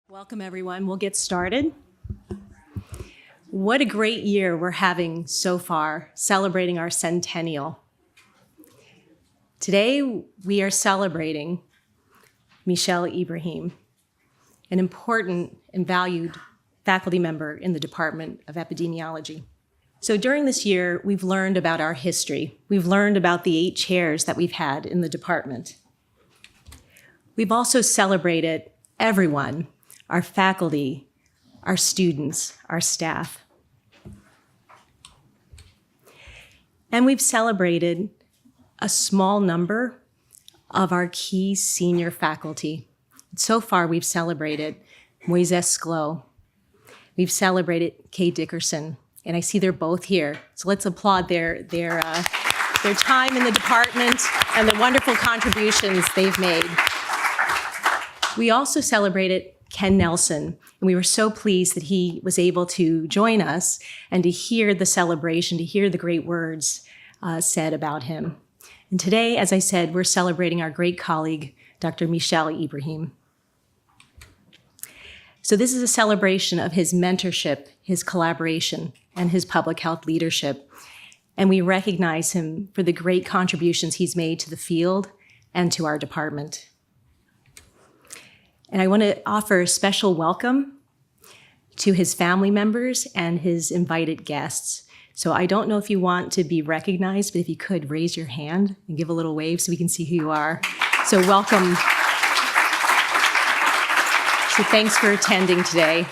Welcome, everyone. We'll get started. What a great year we're having so far, celebrating our Centennial. Today, we are celebrating Michel Ibrahim, an important and valued faculty member in the Department of Epidemiology. So during this year, we've learned about our history. We've learned about the 8 chairs that we've had in the department. We've also celebrated everyone, our faculty, our students, our staff. And we've celebrated a small number of our key senior faculty. So far, we've celebrated Moises Sklo. We've celebrated Kay Dickerson, and I see they're both here. So let's applaud their time in the department and the wonderful contributions they've made. We also celebrated Ken Nelson, and we were so pleased that he was able to join us and to hear the celebration, to hear the great words said about him. And today, as I said, we're celebrating our great colleague, Dr. Michel Ibrahim. So this is a celebration of his mentorship, his collaboration, and his public health leadership. And we recognize him for the great contributions he's made to the field and to our department. And I want to offer a special welcome to his family members and his invited guests. So I don't know if you want to be recognized, but if you could raise your hand and give a little wave so we can see who you are. So welcome. So thanks for attending today.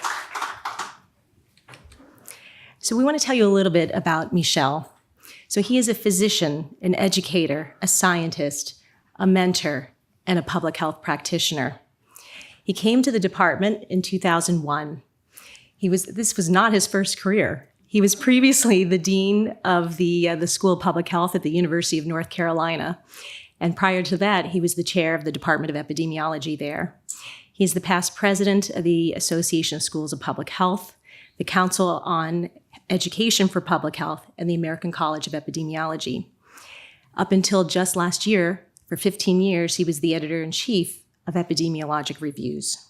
So we want to tell you a little bit about Michel. So he is a physician, an educator, a scientist, a mentor, and a public health practitioner. He came to the department in 2001. This was not his first career. He was previously the dean of the School of Public Health at the University of North Carolina. And prior to that, he was the chair of the Department of Epidemiology there. He's the past president of the Association of Schools of Public Health, the Council on Education for Public Health, and the American College of Epidemiology. Up until just last year, for 15 years, he was the editor-in-chief of epidemiologic reviews.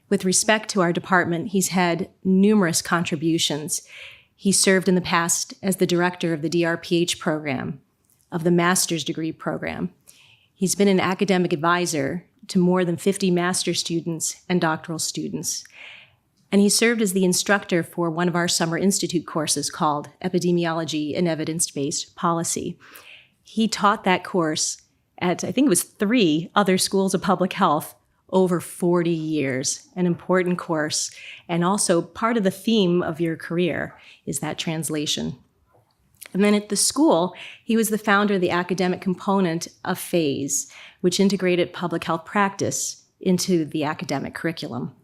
With respect to our department, he's had numerous contributions. He served in the past as the director of the DRPH program, of the master's degree program. He's been an academic advisor to more than 50 master's students and doctoral students. And he served as the instructor for one of our summer institute courses called Epidemiology and Evidence-Based Policy. He taught that course at, I think it was 3 other schools of public health over 40 years, an important course. And also part of the theme of your career is that translation. And then at the school, he was the founder of the academic component of PHASE, which integrated public health practice into the academic curriculum.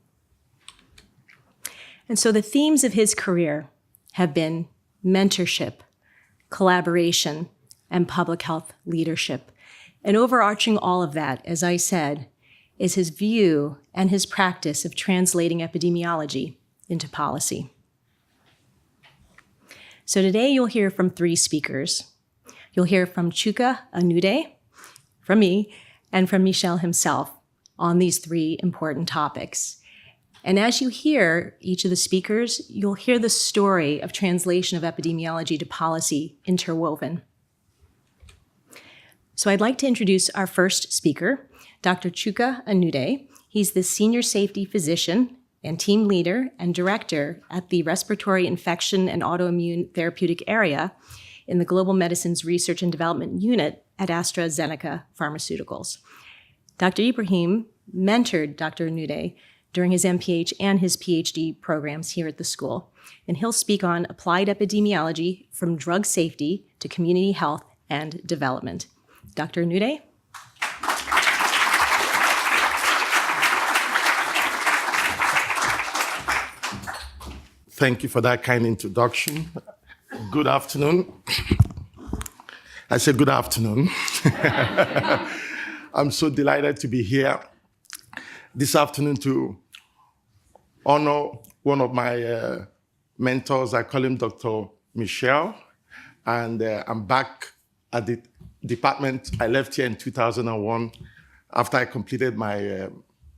And so the themes of his career have been mentorship, collaboration, and public health leadership. And overarching all of that, as I said, is his view and his practice of translating epidemiology into policy. So today you'll hear from 3 speakers. You'll hear from Chuka Anude, from me, and from Michel himself on these 3 important topics. And as you hear each of the speakers, you'll hear the story of translation of epidemiology to policy interwoven. So I'd like to introduce our first speaker, Dr. Chuka Anude. He's the senior safety physician and team leader and director at the Respiratory Infection and Autoimmune Therapeutic Area in the Global Medicines Research and Development Unit at AstraZeneca Pharmaceuticals. Dr. Ibrahim mentored Dr. Anude during his MPH and his PhD programs here at the school, and he'll speak on applied epidemiology from drug safety to community health and development. Dr. Anude? Thank you for that kind introduction. Good afternoon. I said good afternoon. I'm so delighted to be here this afternoon to honor one of my mentors. I call him Dr. Michel, and I'm back at the department. I left here in 2001 after I completed my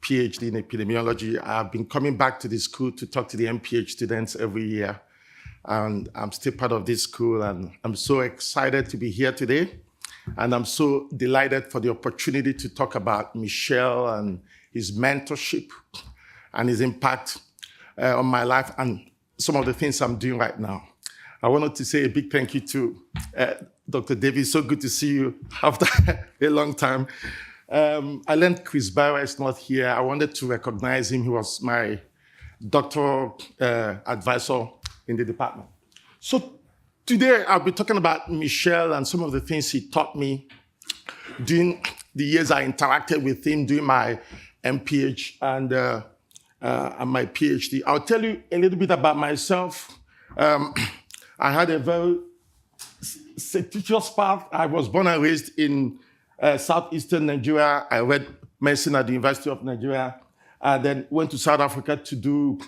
PhD in epidemiology. I've been coming back to the school to talk to the MPH students every year. And I'm still part of this school, and I'm so excited to be here today. And I'm so delighted for the opportunity to talk about Michel and his mentorship and his impact on my life and some of the things I'm doing right now. I wanted to say a big thank you to Dr. Davis. So good to see you after a long time. I learned Chris Barrow is not here. I wanted to recognize him. He was my doctoral advisor in the department. So today I'll be talking about Michel and some of the things he taught me during the years I interacted with him during my MPH and my PhD. I'll tell you a little bit about myself. I had a very teacher's path. I was born and raised in southeastern Nigeria. I read medicine at the University of Nigeria. I then went to South Africa to do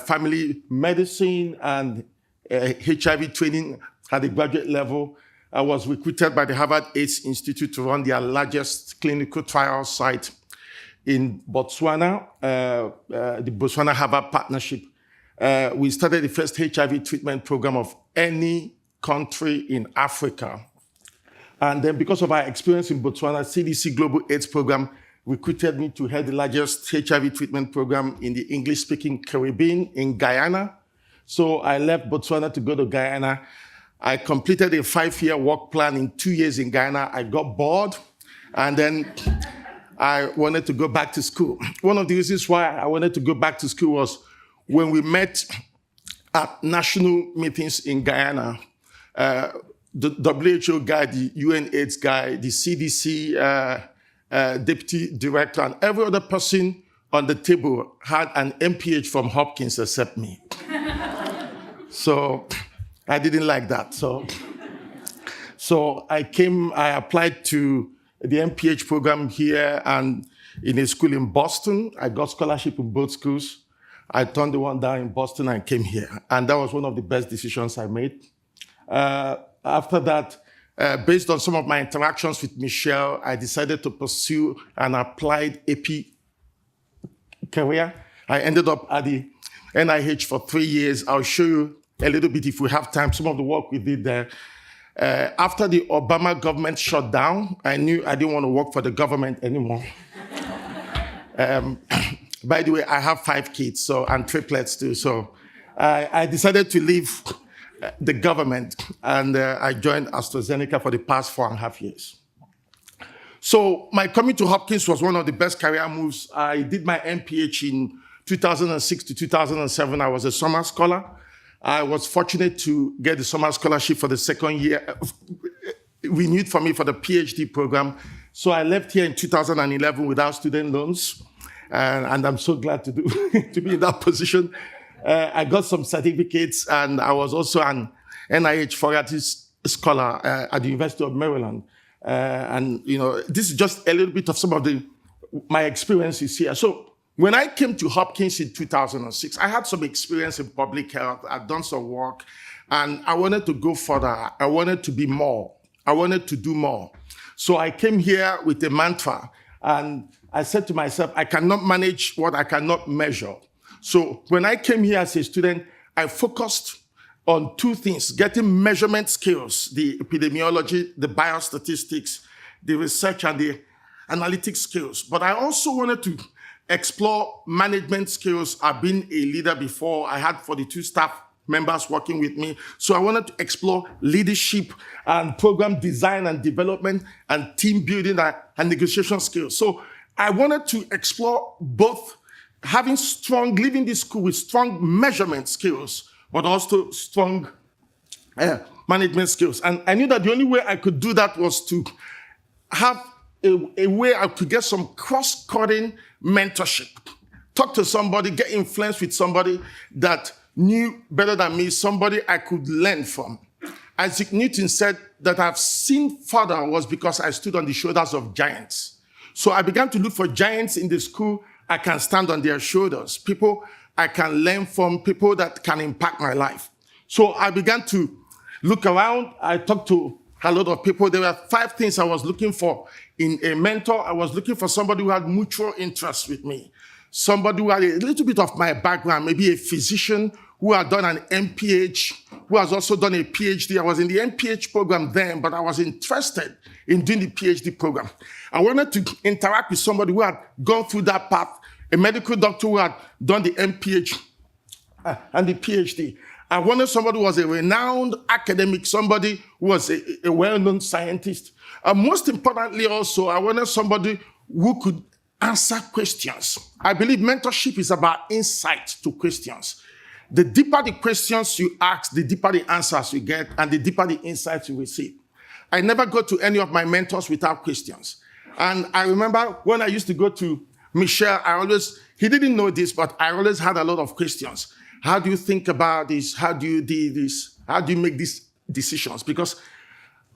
family medicine and HIV training at the graduate level. I was recruited by the Harvard AIDS Institute to run their largest clinical trial site in Botswana, the Botswana-Harvard Partnership. We started the first HIV treatment program of any country in Africa. And then because of our experience in Botswana, CDC Global AIDS Program recruited me to head the largest HIV treatment program in the English-speaking Caribbean in Guyana. So I left Botswana to go to Guyana. I completed a 5-year work plan in 2 years in Guyana. I got bored, and then I wanted to go back to school. One of the reasons why I wanted to go back to school was when we met at national meetings in Guyana, the WHO guy, the UN AIDS guy, the CDC deputy director, and every other person on the table had an MPH from Hopkins except me. So I didn't like that. So I applied to the MPH program here and in a school in Boston. I got scholarship in both schools. I turned the one down in Boston and came here. And that was one of the best decisions I made. After that, based on some of my interactions with Michel, I decided to pursue an applied AP career. I ended up at the NIH for 3 years. I'll show you a little bit, if we have time, some of the work we did there. After the Obama government shut down, I knew I didn't want to work for the government anymore. By the way, I have 5 kids, and triplets too. So I decided to leave the government, and I joined AstraZeneca for the past 4.5 years. So my coming to Hopkins was one of the best career moves. I did my MPH in 2006 to 2007. I was a summer scholar. I was fortunate to get the summer scholarship for the second year, renewed for me for the PhD program. So I left here in 2011 without student loans, and I'm so glad to be in that position. I got some certificates, and I was also an NIH Fogarty scholar at the University of Maryland. And this is just a little bit of some of my experiences here. So when I came to Hopkins in 2006, I had some experience in public health. I'd done some work, and I wanted to go further. I wanted to be more. I wanted to do more. So I came here with a mantra, and I said to myself, I cannot manage what I cannot measure. So when I came here as a student, I focused on 2 things: getting measurement skills, the epidemiology, the biostatistics, the research, and the analytic skills. But I also wanted to explore management skills. I've been a leader before. I had 42 staff members working with me. So I wanted to explore leadership and program design and development and team building and negotiation skills. So I wanted to explore both leaving this school with strong measurement skills, but also strong management skills. And I knew that the only way I could do that was to have a way I could get some cross-cutting mentorship. Talk to somebody, get influenced with somebody that knew better than me, somebody I could learn from. Isaac Newton said that I've seen further was because I stood on the shoulders of giants. So I began to look for giants in the school. I can stand on their shoulders, people I can learn from, people that can impact my life. So I began to look around. I talked to a lot of people. There were 5 things I was looking for in a mentor. I was looking for somebody who had mutual interest with me, somebody who had a little bit of my background, maybe a physician who had done an MPH, who has also done a PhD. I was in the MPH program then, but I was interested in doing the PhD program. I wanted to interact with somebody who had gone through that path, a medical doctor who had done the MPH and the PhD. I wanted somebody who was a renowned academic, somebody who was a well-known scientist. And most importantly also, I wanted somebody who could answer questions. I believe mentorship is about insight to questions. The deeper the questions you ask, the deeper the answers you get, and the deeper the insights you receive. I never go to any of my mentors without questions. And I remember when I used to go to Michel, he didn't know this, but I always had a lot of questions. How do you think about this? How do you do this? How do you make these decisions? Because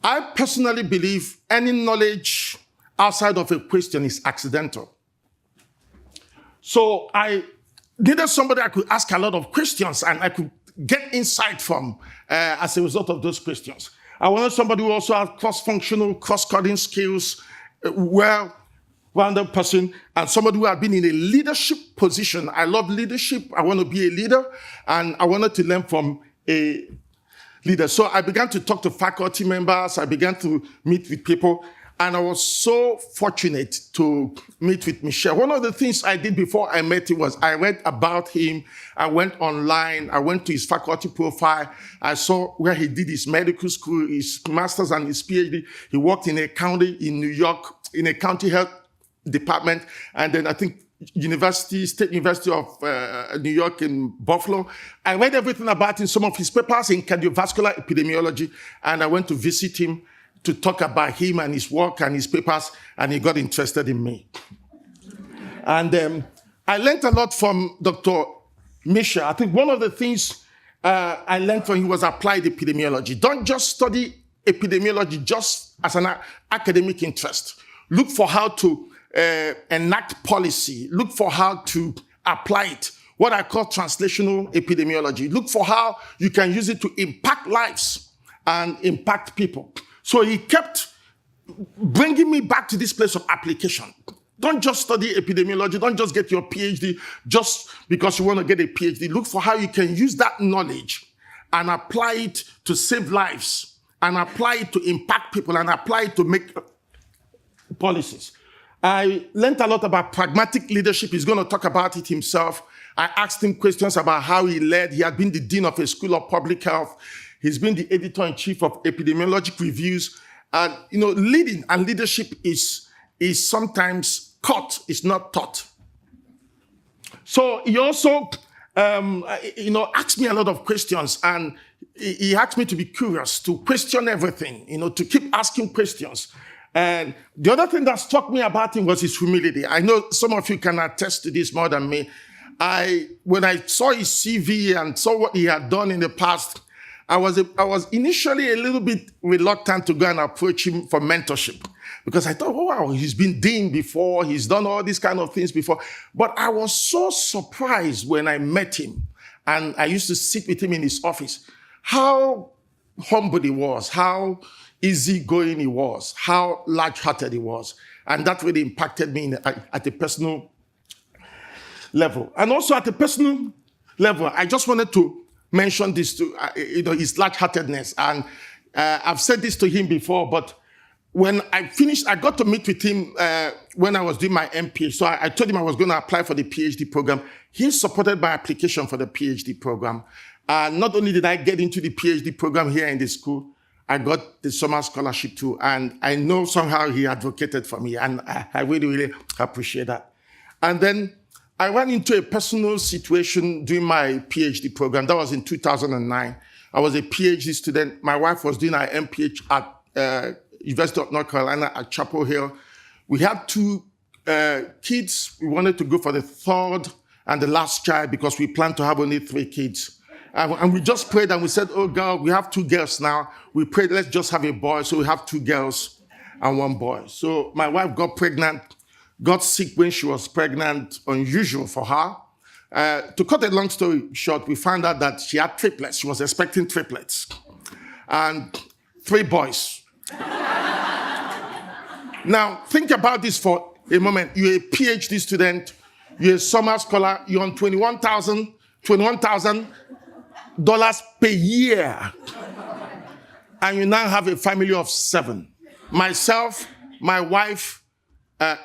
I personally believe any knowledge outside of a question is accidental. So I needed somebody I could ask a lot of questions and I could get insight from as a result of those questions. I wanted somebody who also had cross-functional, cross-cutting skills, well-rounded person, and somebody who had been in a leadership position. I love leadership. I want to be a leader, and I wanted to learn from a leader. So I began to talk to faculty members. I began to meet with people, and I was so fortunate to meet with Michel. One of the things I did before I met him was I read about him. I went online. I went to his faculty profile. I saw where he did his medical school, his master's and his PhD. He worked in a county in New York, in a county health department, and then I think State University of New York in Buffalo. I read everything about him, some of his papers in cardiovascular epidemiology, and I went to visit him to talk about him and his work and his papers, and he got interested in me. And I learned a lot from Dr. Michel. I think one of the things I learned from him was applied epidemiology. Don't just study epidemiology just as an academic interest. Look for how to enact policy. Look for how to apply it. What I call translational epidemiology. Look for how you can use it to impact lives and impact people. So he kept bringing me back to this place of application. Don't just study epidemiology. Don't just get your PhD just because you want to get a PhD. Look for how you can use that knowledge and apply it to save lives, and apply it to impact people, and apply it to make policies. I learned a lot about pragmatic leadership. He's going to talk about it himself. I asked him questions about how he led. He had been the dean of a school of public health. He's been the editor-in-chief of epidemiologic reviews. And, leading and leadership is sometimes caught, it's not taught. So he also, asked me a lot of questions, and he asked me to be curious, to question everything, to keep asking questions. And the other thing that struck me about him was his humility. I know some of you can attest to this more than me. When I saw his CV and saw what he had done in the past, I was initially a little bit reluctant to go and approach him for mentorship, because I thought, oh, wow, he's been dean before, he's done all these kind of things before. But I was so surprised when I met him, and I used to sit with him in his office, how humble he was, how easygoing he was, how large-hearted he was. And that really impacted me at a personal level. And also at a personal level, I just wanted to mention this to his large-heartedness. And I've said this to him before, but when I finished, I got to meet with him when I was doing my MPH. So I told him I was going to apply for the PhD program. He supported my application for the PhD program. Not only did I get into the PhD program here in the school, I got the summer scholarship too. And I know somehow he advocated for me. And I really, really appreciate that. And then I ran into a personal situation during my PhD program. That was in 2009. I was a PhD student. My wife was doing her MPH at University of North Carolina at Chapel Hill. We had 2 kids. We wanted to go for the 3rd and the last child because we planned to have only 3 kids. And we just prayed and we said, oh God, we have 2 girls now. We prayed, let's just have a boy. So we have 2 girls and 1 boy. So my wife got pregnant, got sick when she was pregnant, unusual for her. To cut a long story short, we found out that she had triplets. She was expecting triplets. And 3 boys. Now, think about this for a moment. You're a PhD student, you're a summer scholar, you're on $21,000 per year. And you now have a family of 7. Myself, my wife,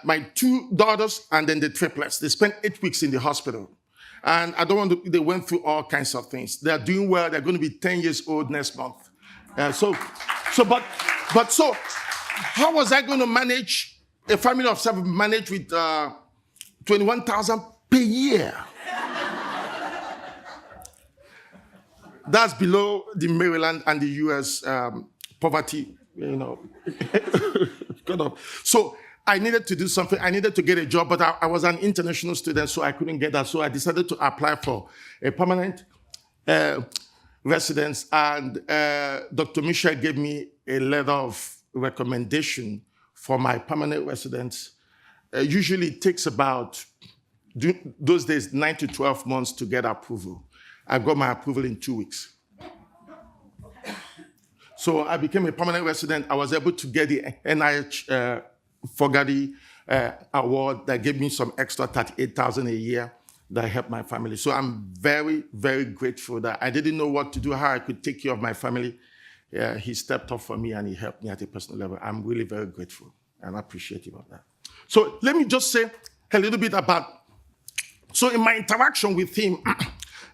my 2 daughters, and then the triplets. They spent 8 weeks in the hospital. And I don't want to, they went through all kinds of things. They're doing well. They're going to be 10 years old next month. So how was I going to manage a family of 7 managed with 21,000 per year? That's below the Maryland and the US poverty, So I needed to do something. I needed to get a job, but I was an international student, so I couldn't get that. So I decided to apply for a permanent residence, and Dr. Michel gave me a letter of recommendation for my permanent residence. Usually it takes about, those days, 9 to 12 months to get approval. I got my approval in 2 weeks. So I became a permanent resident. I was able to get the NIH Fogarty award that gave me some extra $38,000 a year that helped my family. So I'm very, very grateful that I didn't know what to do, how I could take care of my family. He stepped up for me and he helped me at a personal level. I'm really very grateful and appreciative of that. So let me just say a little bit about, so in my interaction with him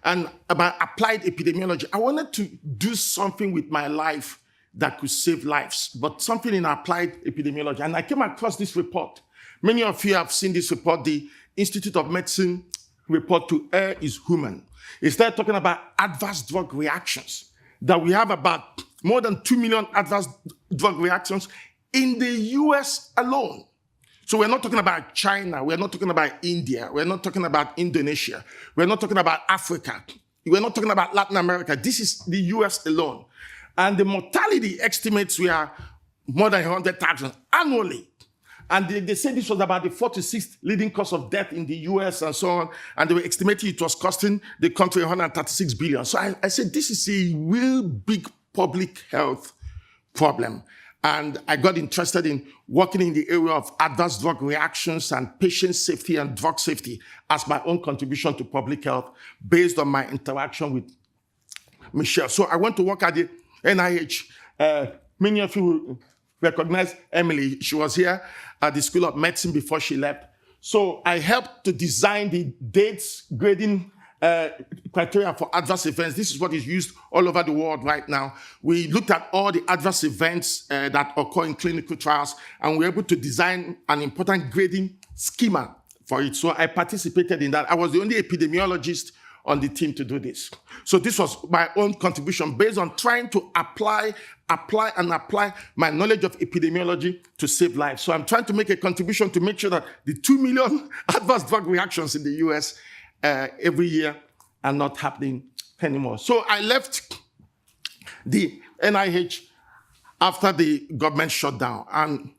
and about applied epidemiology, I wanted to do something with my life that could save lives, but something in applied epidemiology. And I came across this report. Many of you have seen this report, the Institute of Medicine report to Air is Human. It started talking about adverse drug reactions, that we have about more than 2 million adverse drug reactions in the US alone. So we're not talking about China, we're not talking about India, we're not talking about Indonesia, we're not talking about Africa, we're not talking about Latin America. This is the US alone. And the mortality estimates were more than 100,000 annually. And they said this was about the 4th to 6th leading cause of death in the US and so on. And they were estimating it was costing the country 136 billion. So I said, this is a real big public health problem. And I got interested in working in the area of adverse drug reactions and patient safety and drug safety as my own contribution to public health based on my interaction with Michel. So I went to work at the NIH. Many of you recognize Emily. She was here at the School of Medicine before she left. So I helped to design the dates grading criteria for adverse events. This is what is used all over the world right now. We looked at all the adverse events that occur in clinical trials, and we were able to design an important grading schema for it. So I participated in that. I was the only epidemiologist on the team to do this. So this was my own contribution based on trying to apply my knowledge of epidemiology to save lives. So I'm trying to make a contribution to make sure that the 2 million adverse drug reactions in the US every year are not happening anymore. So I left the NIH after the government shut down. And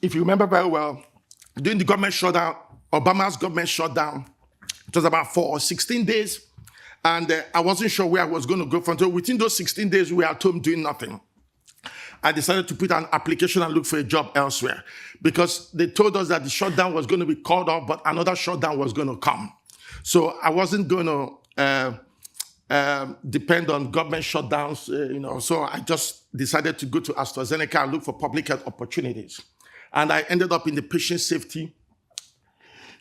if you remember very well, during the government shutdown, Obama's government shut down. It was about 16 days. And I wasn't sure where I was going to go from. So within those 16 days, we were at home doing nothing. I decided to put an application and look for a job elsewhere because they told us that the shutdown was going to be called off, but another shutdown was going to come. So I wasn't going to depend on government shutdowns, So I just decided to go to AstraZeneca and look for public health opportunities. And I ended up in the patient safety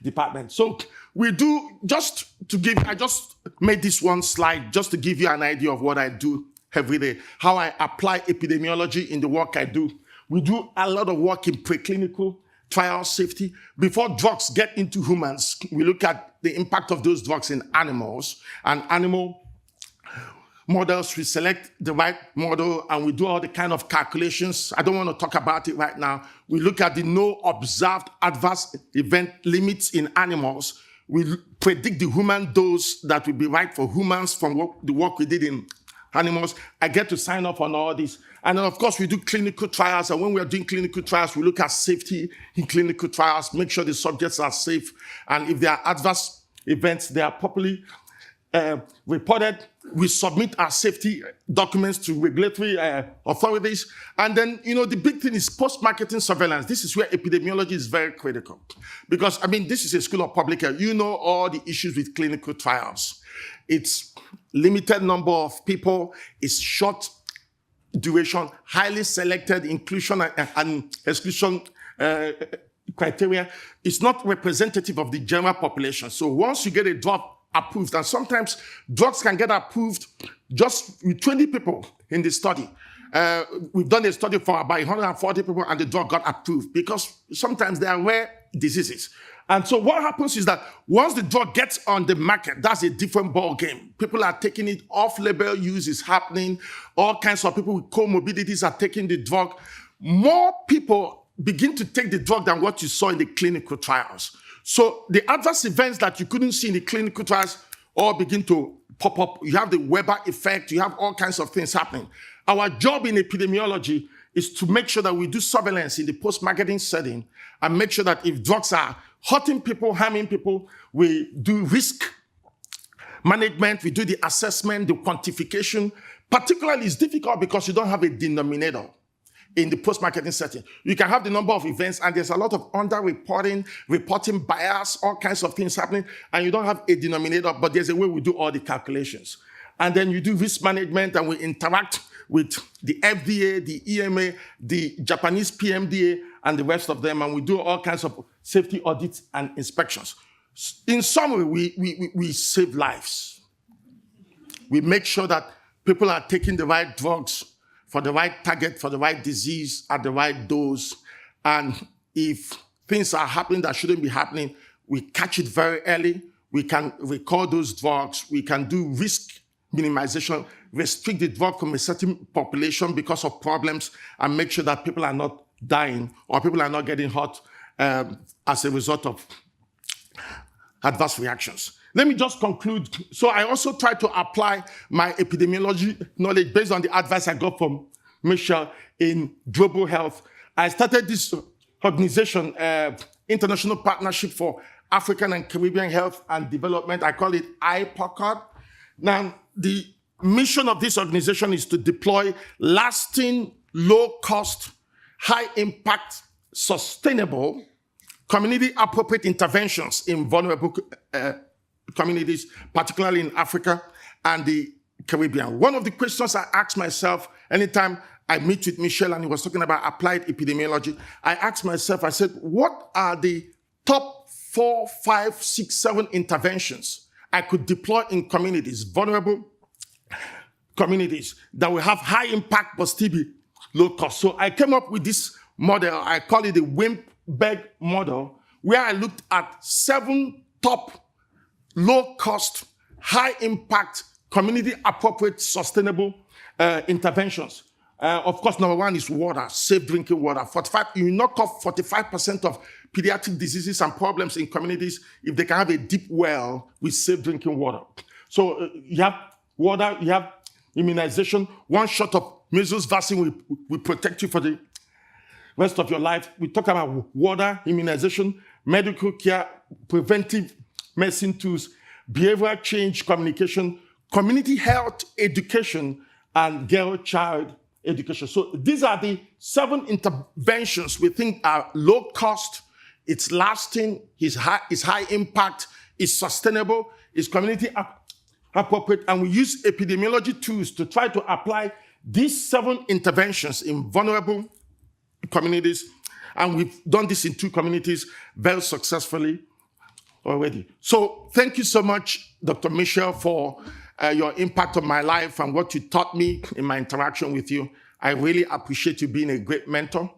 department. So we do, I just made this one slide just to give you an idea of what I do every day, how I apply epidemiology in the work I do. We do a lot of work in preclinical trial safety. Before drugs get into humans, we look at the impact of those drugs in animals, and animal models. We select the right model and we do all the kind of calculations. I don't want to talk about it right now. We look at the no observed adverse event limits in animals. We predict the human dose that will be right for humans from the work we did in animals. I get to sign off on all this. And then, of course, we do clinical trials. And when we are doing clinical trials, we look at safety in clinical trials, make sure the subjects are safe. And if there are adverse events, they are properly reported, we submit our safety documents to regulatory authorities. And then, the big thing is post-marketing surveillance. This is where epidemiology is very critical. Because, this is a school of public health. You know all the issues with clinical trials. It's limited number of people. It's short duration, highly selected inclusion and exclusion criteria. It's not representative of the general population. So once you get a drug approved, and sometimes drugs can get approved just with 20 people in the study. We've done a study for about 140 people and the drug got approved because sometimes they are rare diseases. And so what happens is that once the drug gets on the market, that's a different ball game. People are taking it, off-label use is happening. All kinds of people with comorbidities are taking the drug. More people begin to take the drug than what you saw in the clinical trials. So the adverse events that you couldn't see in the clinical trials all begin to pop up. You have the Weber effect. You have all kinds of things happening. Our job in epidemiology is to make sure that we do surveillance in the post-marketing setting and make sure that if drugs are hurting people, harming people, we do risk management, we do the assessment, the quantification. Particularly, it's difficult because you don't have a denominator in the post-marketing setting. You can have the number of events, and there's a lot of under-reporting, reporting bias, all kinds of things happening, and you don't have a denominator, but there's a way we do all the calculations. And then you do risk management, and we interact with the FDA, the EMA, the Japanese PMDA, and the rest of them, and we do all kinds of safety audits and inspections. In summary, we save lives. We make sure that people are taking the right drugs for the right target, for the right disease, at the right dose. And if things are happening that shouldn't be happening, we catch it very early. We can record those drugs. We can do risk minimization, restrict the drug from a certain population because of problems, and make sure that people are not dying or people are not getting hurt as a result of adverse reactions. Let me just conclude. So I also try to apply my epidemiology knowledge based on the advice I got from Michel in global health. I started this organization, International Partnership for African and Caribbean Health and Development. I call it IPACAD. Now, the mission of this organization is to deploy lasting, low-cost, high-impact, sustainable, community-appropriate interventions in vulnerable communities, particularly in Africa and the Caribbean. One of the questions I ask myself anytime I meet with Michel and he was talking about applied epidemiology, I asked myself, I said, what are the top 4, 5, 6, 7 interventions I could deploy in communities, vulnerable communities that will have high impact but still be low cost? So I came up with this model. I call it the Wimberg model, where I looked at 7 top low-cost, high-impact, community-appropriate, sustainable interventions. Of course, number 1 is water, safe drinking water. You knock off 45% of pediatric diseases and problems in communities if they can have a deep well with safe drinking water. So you have water, you have immunization. 1 shot of measles vaccine will protect you for the rest of your life. We talk about water, immunization, medical care, preventive medicine tools, behavioral change communication, community health education, and girl-child education. So these are the 7 interventions we think are low cost, it's lasting, it's high impact, it's sustainable, it's community appropriate, and we use epidemiology tools to try to apply these 7 interventions in vulnerable communities. And we've done this in 2 communities very successfully already. So thank you so much, Dr. Michel, for your impact on my life and what you taught me in my interaction with you. I really appreciate you being a great mentor.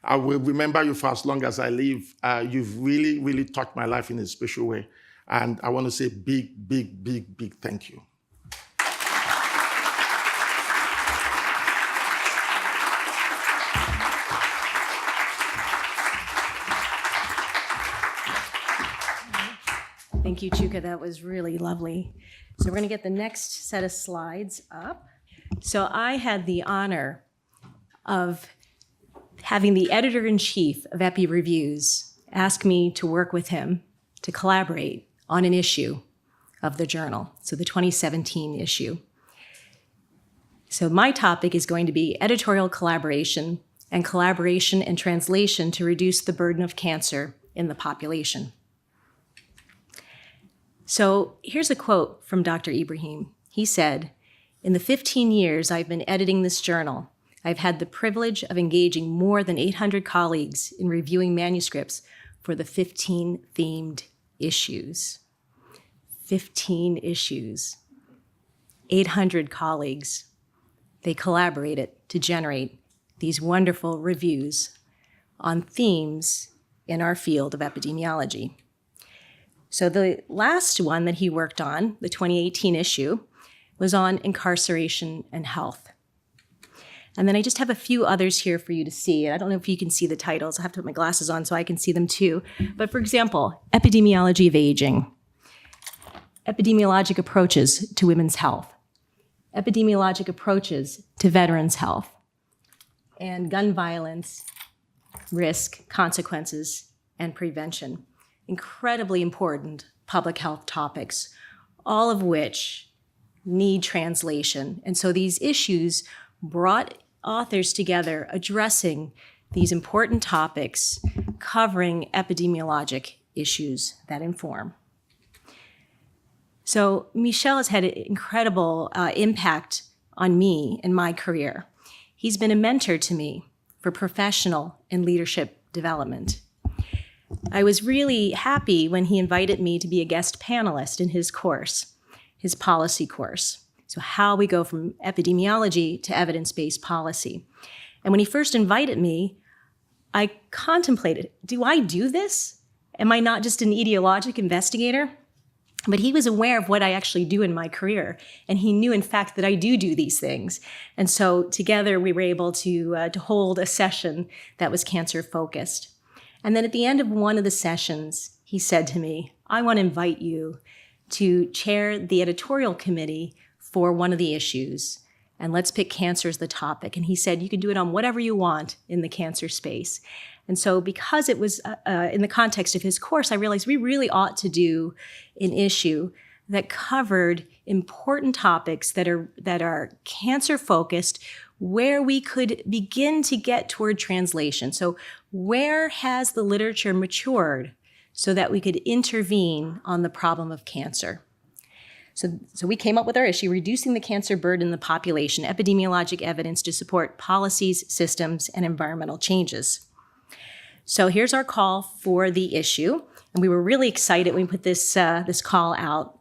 I will remember you for as long as I live. You've really, really touched my life in a special way. And I want to say big, big, big, big thank you. Thank you, Chuka. That was really lovely. So we're going to get the next set of slides up. So I had the honor of having the editor-in-chief of Epi Reviews ask me to work with him to collaborate on an issue of the journal, so the 2017 issue. So my topic is going to be editorial collaboration and translation to reduce the burden of cancer in the population. So here's a quote from Dr. Ibrahim. He said, "In the 15 years I've been editing this journal, I've had the privilege of engaging more than 800 colleagues in reviewing manuscripts for the 15 themed issues." 15 issues. 800 colleagues. They collaborated to generate these wonderful reviews on themes in our field of epidemiology. So the last one that he worked on, the 2018 issue, was on incarceration and health. And then I just have a few others here for you to see. And I don't know if you can see the titles. I have to put my glasses on so I can see them too. But for example, epidemiology of aging, epidemiologic approaches to women's health, epidemiologic approaches to veterans' health, and gun violence, risk, consequences, and prevention. Incredibly important public health topics, all of which need translation. And so these issues brought authors together addressing these important topics, covering epidemiologic issues that inform. So Michel has had an incredible impact on me in my career. He's been a mentor to me for professional and leadership development. I was really happy when he invited me to be a guest panelist in his course, his policy course. So how we go from epidemiology to evidence-based policy. And when he first invited me, I contemplated, do I do this? Am I not just an etiologic investigator? But he was aware of what I actually do in my career. And he knew, in fact, that I do these things. And so together we were able to hold a session that was cancer-focused. And then at the end of one of the sessions, he said to me, I want to invite you to chair the editorial committee for one of the issues, and let's pick cancer as the topic. And he said, you can do it on whatever you want in the cancer space. And so because it was in the context of his course, I realized we really ought to do an issue that covered important topics that are cancer-focused, where we could begin to get toward translation. So where has the literature matured so that we could intervene on the problem of cancer? So we came up with our issue, Reducing the Cancer Burden in the Population, Epidemiologic Evidence to Support Policies, Systems, and Environmental Changes. So here's our call for the issue. And we were really excited when we put this call out.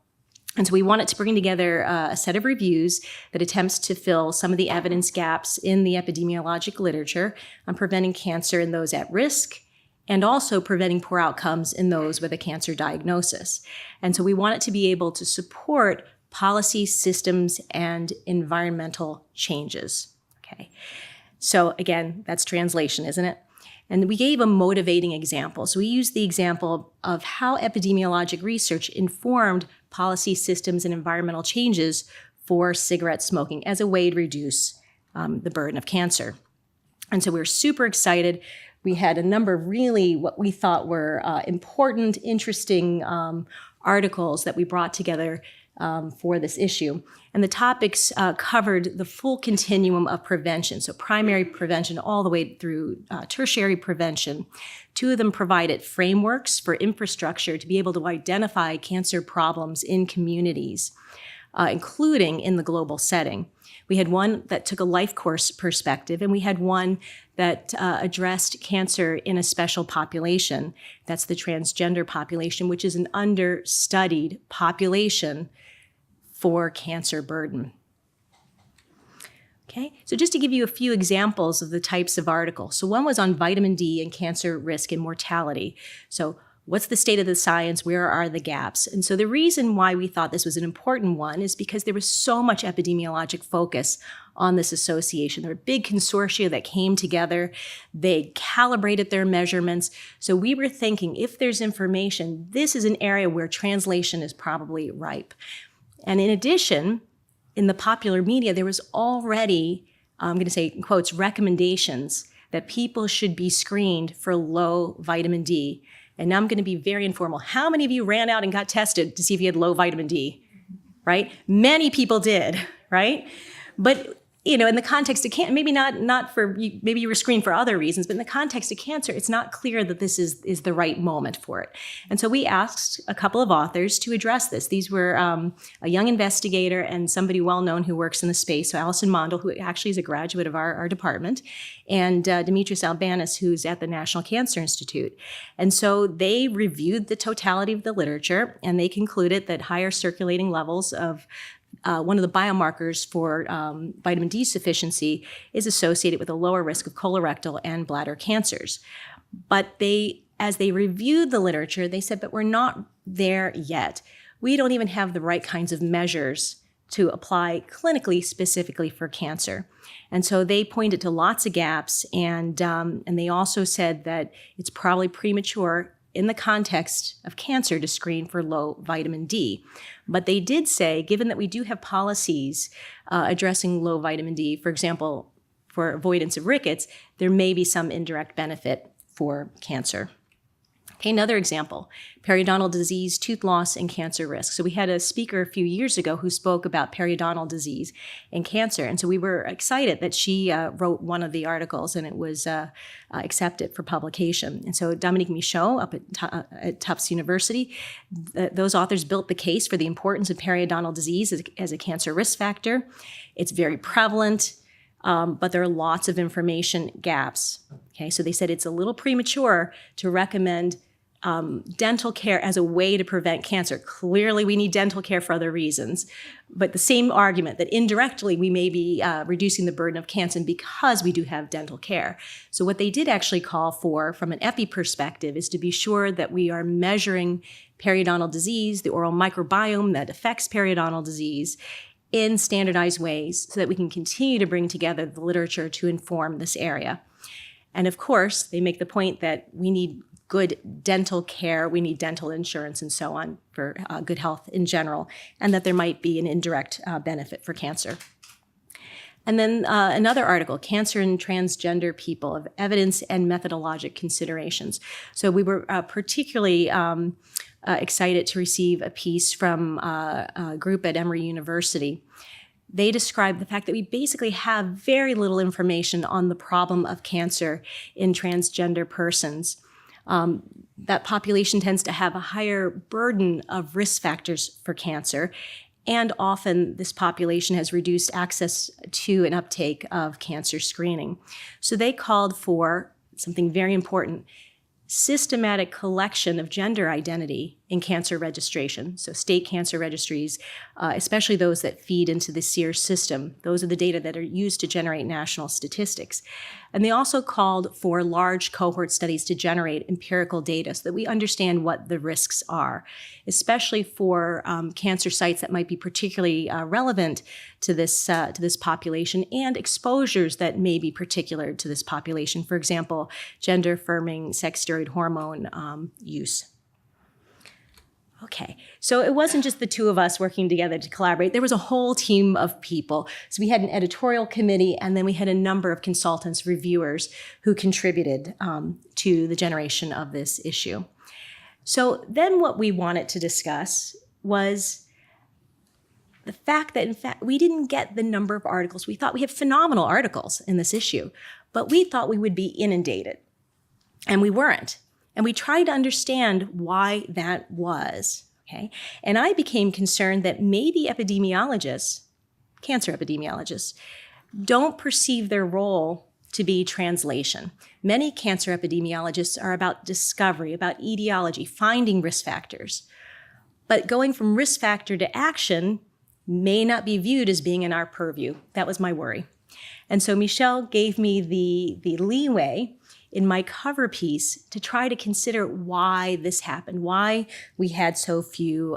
And so we wanted to bring together a set of reviews that attempts to fill some of the evidence gaps in the epidemiologic literature on preventing cancer in those at risk, and also preventing poor outcomes in those with a cancer diagnosis. And so we want it to be able to support policy, systems, and environmental changes. Okay. So again, that's translation, isn't it? And we gave a motivating example. So we used the example of how epidemiologic research informed policy, systems, and environmental changes for cigarette smoking as a way to reduce the burden of cancer. And so we were super excited. We had a number of really what we thought were important, interesting articles that we brought together for this issue. And the topics covered the full continuum of prevention, so primary prevention all the way through tertiary prevention. Two of them provided frameworks for infrastructure to be able to identify cancer problems in communities, including in the global setting. We had one that took a life course perspective, and we had one that addressed cancer in a special population. That's the transgender population, which is an understudied population for cancer burden. Okay, so just to give you a few examples of the types of articles. So one was on vitamin D and cancer risk and mortality. So what's the state of the science? Where are the gaps? And so the reason why we thought this was an important one is because there was so much epidemiologic focus on this association. There were big consortia that came together. They calibrated their measurements. So we were thinking, if there's information, this is an area where translation is probably ripe. And in addition, in the popular media, there was already, I'm going to say in quotes, recommendations that people should be screened for low vitamin D. And now I'm going to be very informal. How many of you ran out and got tested to see if you had low vitamin D? Right? Many people did, right? But in the context of cancer, maybe not for, maybe you were screened for other reasons, but in the context of cancer, it's not clear that this is the right moment for it. And so we asked a couple of authors to address this. These were a young investigator and somebody well-known who works in the space, so Alison Mondel, who actually is a graduate of our department, and Dimitris Albanis, who's at the National Cancer Institute. And so they reviewed the totality of the literature, and they concluded that higher circulating levels of one of the biomarkers for vitamin D sufficiency is associated with a lower risk of colorectal and bladder cancers. But as they reviewed the literature, they said, but we're not there yet. We don't even have the right kinds of measures to apply clinically specifically for cancer. And so they pointed to lots of gaps, and they also said that it's probably premature in the context of cancer to screen for low vitamin D. But they did say, given that we do have policies addressing low vitamin D, for example, for avoidance of rickets, there may be some indirect benefit for cancer. Okay, another example, periodontal disease, tooth loss, and cancer risk. So we had a speaker a few years ago who spoke about periodontal disease and cancer. And so we were excited that she wrote one of the articles and it was accepted for publication. And so Dominique Michaud up at Tufts University, those authors built the case for the importance of periodontal disease as a cancer risk factor. It's very prevalent. But there are lots of information gaps. Okay, so they said it's a little premature to recommend dental care as a way to prevent cancer. Clearly, we need dental care for other reasons. But the same argument that indirectly we may be reducing the burden of cancer because we do have dental care. So what they did actually call for, from an epi perspective, is to be sure that we are measuring periodontal disease, the oral microbiome that affects periodontal disease, in standardized ways so that we can continue to bring together the literature to inform this area. And of course, they make the point that we need good dental care, we need dental insurance and so on for good health in general, and that there might be an indirect benefit for cancer. And then another article, Cancer in Transgender People, of Evidence and Methodologic Considerations. So we were particularly excited to receive a piece from a group at Emory University. They described the fact that we basically have very little information on the problem of cancer in transgender persons. That population tends to have a higher burden of risk factors for cancer, and often this population has reduced access to and uptake of cancer screening. So they called for something very important: systematic collection of gender identity in cancer registration. So state cancer registries, especially those that feed into the SEER system, those are the data that are used to generate national statistics. And they also called for large cohort studies to generate empirical data so that we understand what the risks are, especially for cancer sites that might be particularly relevant to this population, and exposures that may be particular to this population. For example, gender-affirming sex steroid hormone use. Okay, so it wasn't just the two of us working together to collaborate. There was a whole team of people. So we had an editorial committee, and then we had a number of consultants, reviewers, who contributed to the generation of this issue. So then what we wanted to discuss was the fact that, in fact, we didn't get the number of articles. We thought we had phenomenal articles in this issue, but we thought we would be inundated, and we weren't. And we tried to understand why that was, okay? And I became concerned that maybe epidemiologists, cancer epidemiologists, don't perceive their role to be translation. Many cancer epidemiologists are about discovery, about etiology, finding risk factors. But going from risk factor to action may not be viewed as being in our purview. That was my worry. And so Michel gave me the leeway in my cover piece to try to consider why this happened, why we had so few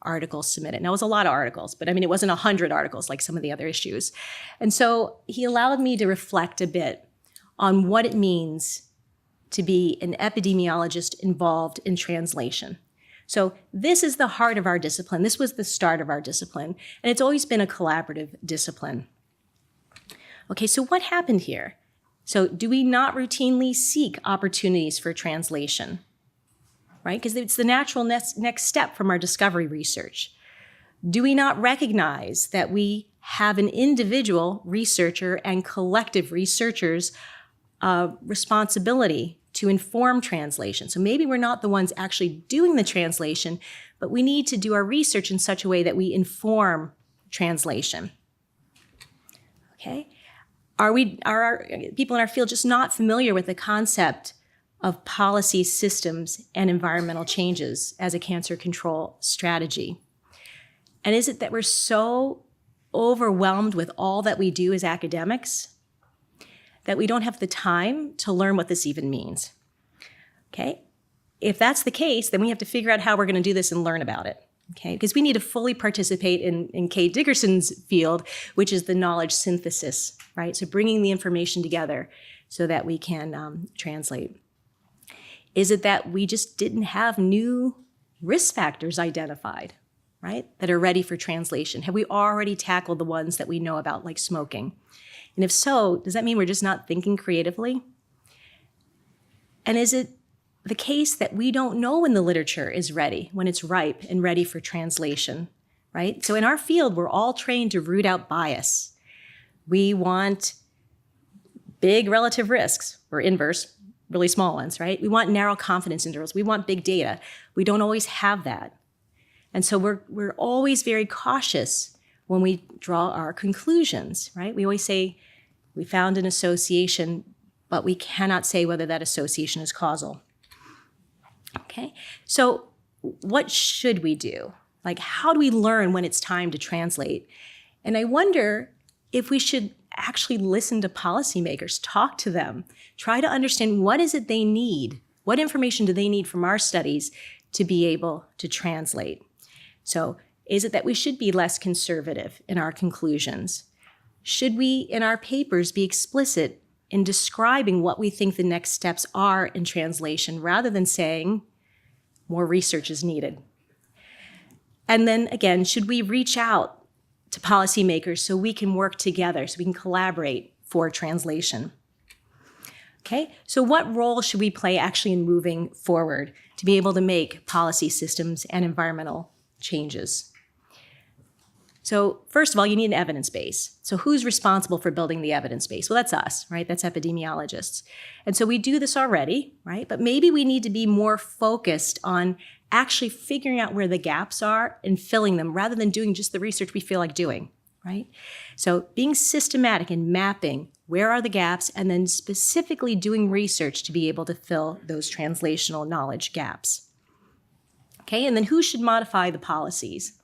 articles submitted. Now, it was a lot of articles, but I mean, it wasn't 100 articles like some of the other issues. And so he allowed me to reflect a bit on what it means to be an epidemiologist involved in translation. So this is the heart of our discipline. This was the start of our discipline, and it's always been a collaborative discipline. Okay, so what happened here? So do we not routinely seek opportunities for translation? right? Because it's the natural next step from our discovery research. Do we not recognize that we have an individual researcher and collective researchers' responsibility to inform translation? So maybe we're not the ones actually doing the translation, but we need to do our research in such a way that we inform translation. Okay? Are our people in our field just not familiar with the concept of policy systems and environmental changes as a cancer control strategy? And is it that we're so overwhelmed with all that we do as academics that we don't have the time to learn what this even means? Okay? If that's the case, then we have to figure out how we're going to do this and learn about it. Okay? Because we need to fully participate in Kay Dickerson's field, which is the knowledge synthesis, right? So bringing the information together so that we can translate. Is it that we just didn't have new risk factors identified, right, that are ready for translation? Have we already tackled the ones that we know about, like smoking? And if so, does that mean we're just not thinking creatively? And is it the case that we don't know when the literature is ready, when it's ripe and ready for translation, right? So in our field, we're all trained to root out bias. We want big relative risks, or inverse, really small ones, right? We want narrow confidence intervals. We want big data. We don't always have that. And so we're always very cautious when we draw our conclusions, right? We always say we found an association, but we cannot say whether that association is causal. Okay, so what should we do? Like, how do we learn when it's time to translate? And I wonder if we should actually listen to policymakers, talk to them, try to understand what is it they need, what information do they need from our studies to be able to translate. So is it that we should be less conservative in our conclusions? Should we, in our papers, be explicit in describing what we think the next steps are in translation rather than saying more research is needed? And then again, should we reach out to policymakers so we can work together, so we can collaborate for translation? Okay, so what role should we play actually in moving forward to be able to make policy systems and environmental changes? So first of all, you need an evidence base. So who's responsible for building the evidence base? Well, that's us, right? That's epidemiologists. And so we do this already, right? But maybe we need to be more focused on actually figuring out where the gaps are and filling them rather than doing just the research we feel like doing, right? So being systematic in mapping where are the gaps and then specifically doing research to be able to fill those translational knowledge gaps. Okay, and then who should modify the policies?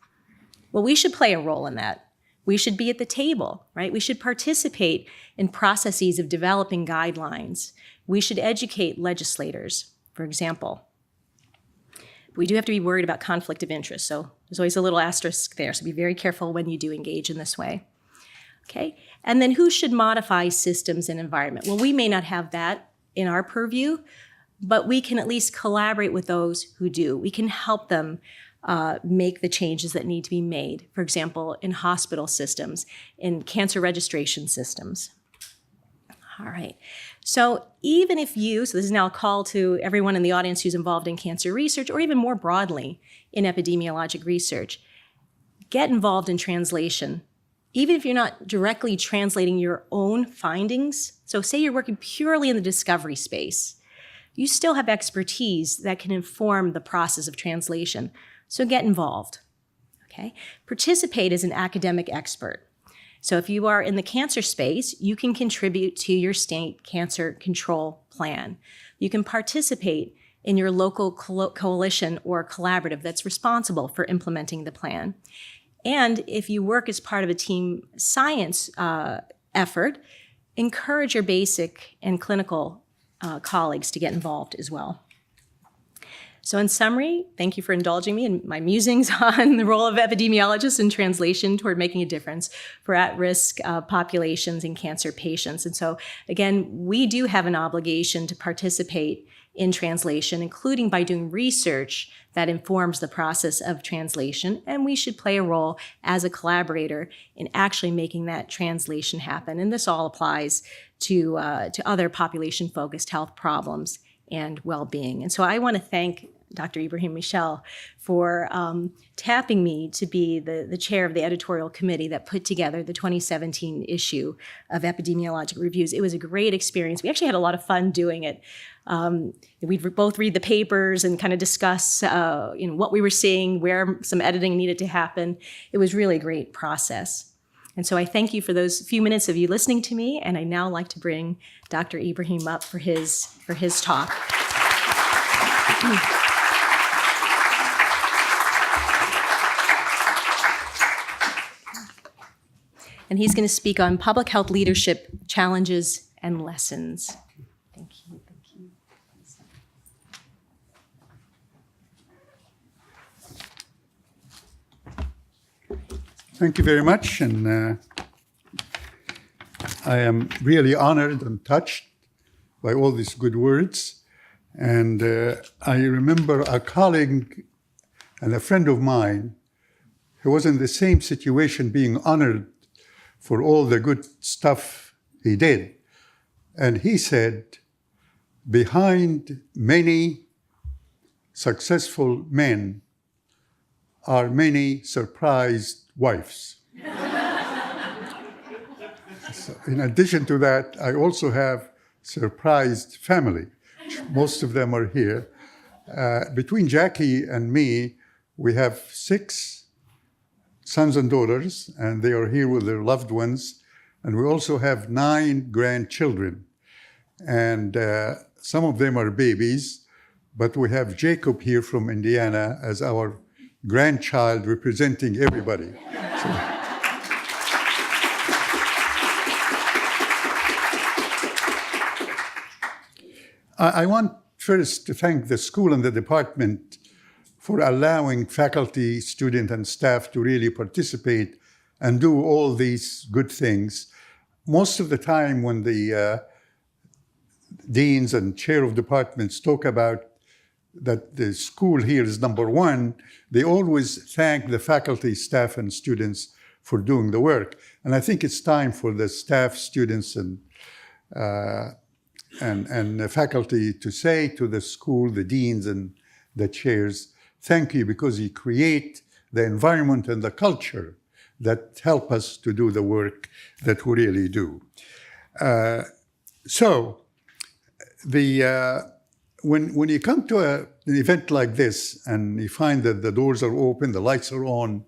Well, we should play a role in that. We should be at the table, right? We should participate in processes of developing guidelines. We should educate legislators, for example. We do have to be worried about conflict of interest, so there's always a little asterisk there, so be very careful when you do engage in this way. Okay, and then who should modify systems and environment? Well, we may not have that in our purview, but we can at least collaborate with those who do. We can help them make the changes that need to be made, for example, in hospital systems, in cancer registration systems. All right, so even if you, so this is now a call to everyone in the audience who's involved in cancer research, or even more broadly in epidemiologic research, get involved in translation. Even if you're not directly translating your own findings, so say you're working purely in the discovery space, you still have expertise that can inform the process of translation. So get involved, okay? Participate as an academic expert. So if you are in the cancer space, you can contribute to your state cancer control plan. You can participate in your local coalition or collaborative that's responsible for implementing the plan. And if you work as part of a team science effort, encourage your basic and clinical colleagues to get involved as well. So in summary, thank you for indulging me in my musings on the role of epidemiologists in translation toward making a difference for at-risk populations and cancer patients. And so again, we do have an obligation to participate in translation, including by doing research that informs the process of translation. And we should play a role as a collaborator in actually making that translation happen. And this all applies to other population-focused health problems and well-being. And so I want to thank Dr. Ibrahim Michel, for tapping me to be the chair of the editorial committee that put together the 2017 issue of Epidemiological Reviews. It was a great experience. We actually had a lot of fun doing it. We'd both read the papers and kind of discuss what we were seeing, where some editing needed to happen. It was really a great process. And so I thank you for those few minutes of you listening to me, and I now like to bring Dr. Ibrahim up for his talk. And he's going to speak on public health leadership challenges and lessons. Thank you. Thank you very much, and I am really honored and touched by all these good words. And I remember a colleague and a friend of mine who was in the same situation, being honored for all the good stuff he did. And he said, behind many successful men are many surprised wives. So in addition to that, I also have surprised family. Most of them are here. Between Jackie and me, we have 6 sons and daughters, and they are here with their loved ones. And we also have 9 grandchildren. And some of them are babies, but we have Jacob here from Indiana as our grandchild representing everybody. I want first to thank the school and the department for allowing faculty, student, and staff to really participate and do all these good things. Most of the time when the deans and chair of departments talk about that the school here is number 1, they always thank the faculty, staff, and students for doing the work. And I think it's time for the staff, students, and the faculty to say to the school, the deans and the chairs, thank you, because you create the environment and the culture that help us to do the work that we really do. When you come to an event like this and you find that the doors are open, the lights are on,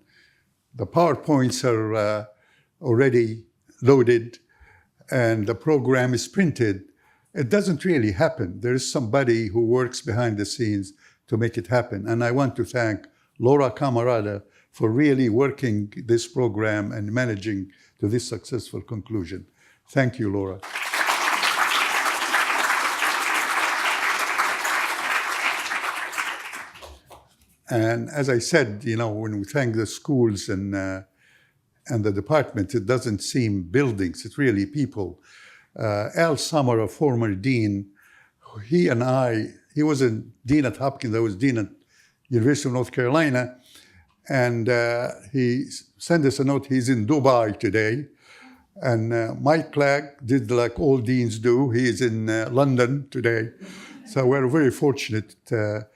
the PowerPoints are already loaded, and the program is printed, it doesn't really happen. There is somebody who works behind the scenes to make it happen. And I want to thank Laura Camarada for really working this program and managing to this successful conclusion. Thank you, Laura. And as I said, when we thank the schools and the department, it doesn't seem buildings, it's really people. Al Summer, a former dean, he was a dean at Hopkins, I was dean at University of North Carolina, and he sent us a note, he's in Dubai today. And Mike Clegg did like all deans do, he is in London today. So we're very fortunate to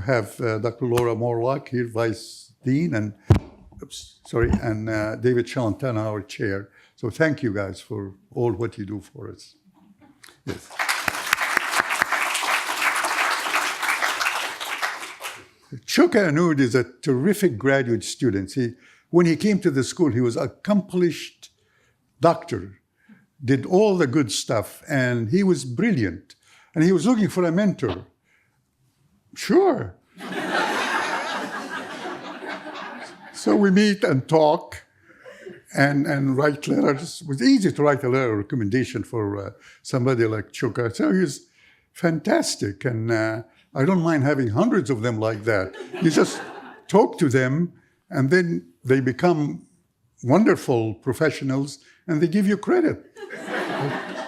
have Dr. Laura Morlock here, Vice Dean, and David Chalantana, our chair. So thank you guys for all what you do for us. Yes. Chuka Anoud is a terrific graduate student. When he came to the school, he was an accomplished doctor, did all the good stuff, and he was brilliant. And he was looking for a mentor. Sure. So we meet and talk and write letters. It was easy to write a letter of recommendation for somebody like Chuka. So he was fantastic. And I don't mind having hundreds of them like that. You just talk to them, and then they become wonderful professionals, and they give you credit.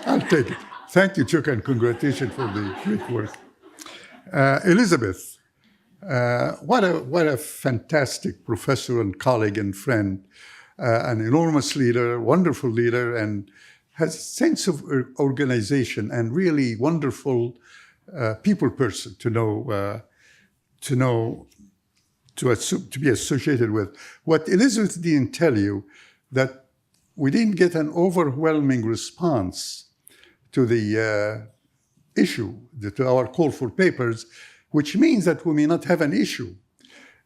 I'll take it. Thank you, Chuka, and congratulations for the great work. Elizabeth, what a fantastic professor and colleague and friend, an enormous leader, wonderful leader, and has a sense of organization and really wonderful people person to know, to know, to be associated with. What Elizabeth didn't tell you, that we didn't get an overwhelming response to the issue, to our call for papers, which means that we may not have an issue.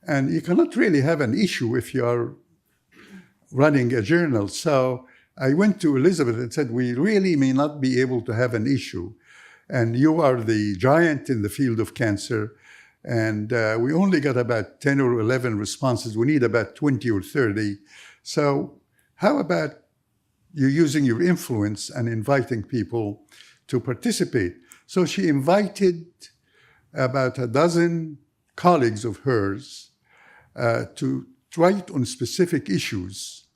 And you cannot really have an issue if you are running a journal. So I went to Elizabeth and said, we really may not be able to have an issue. And you are the giant in the field of cancer. And we only got about 10 or 11 responses. We need about 20 or 30. So how about you using your influence and inviting people to participate? So she invited about a dozen colleagues of hers to write on specific issues.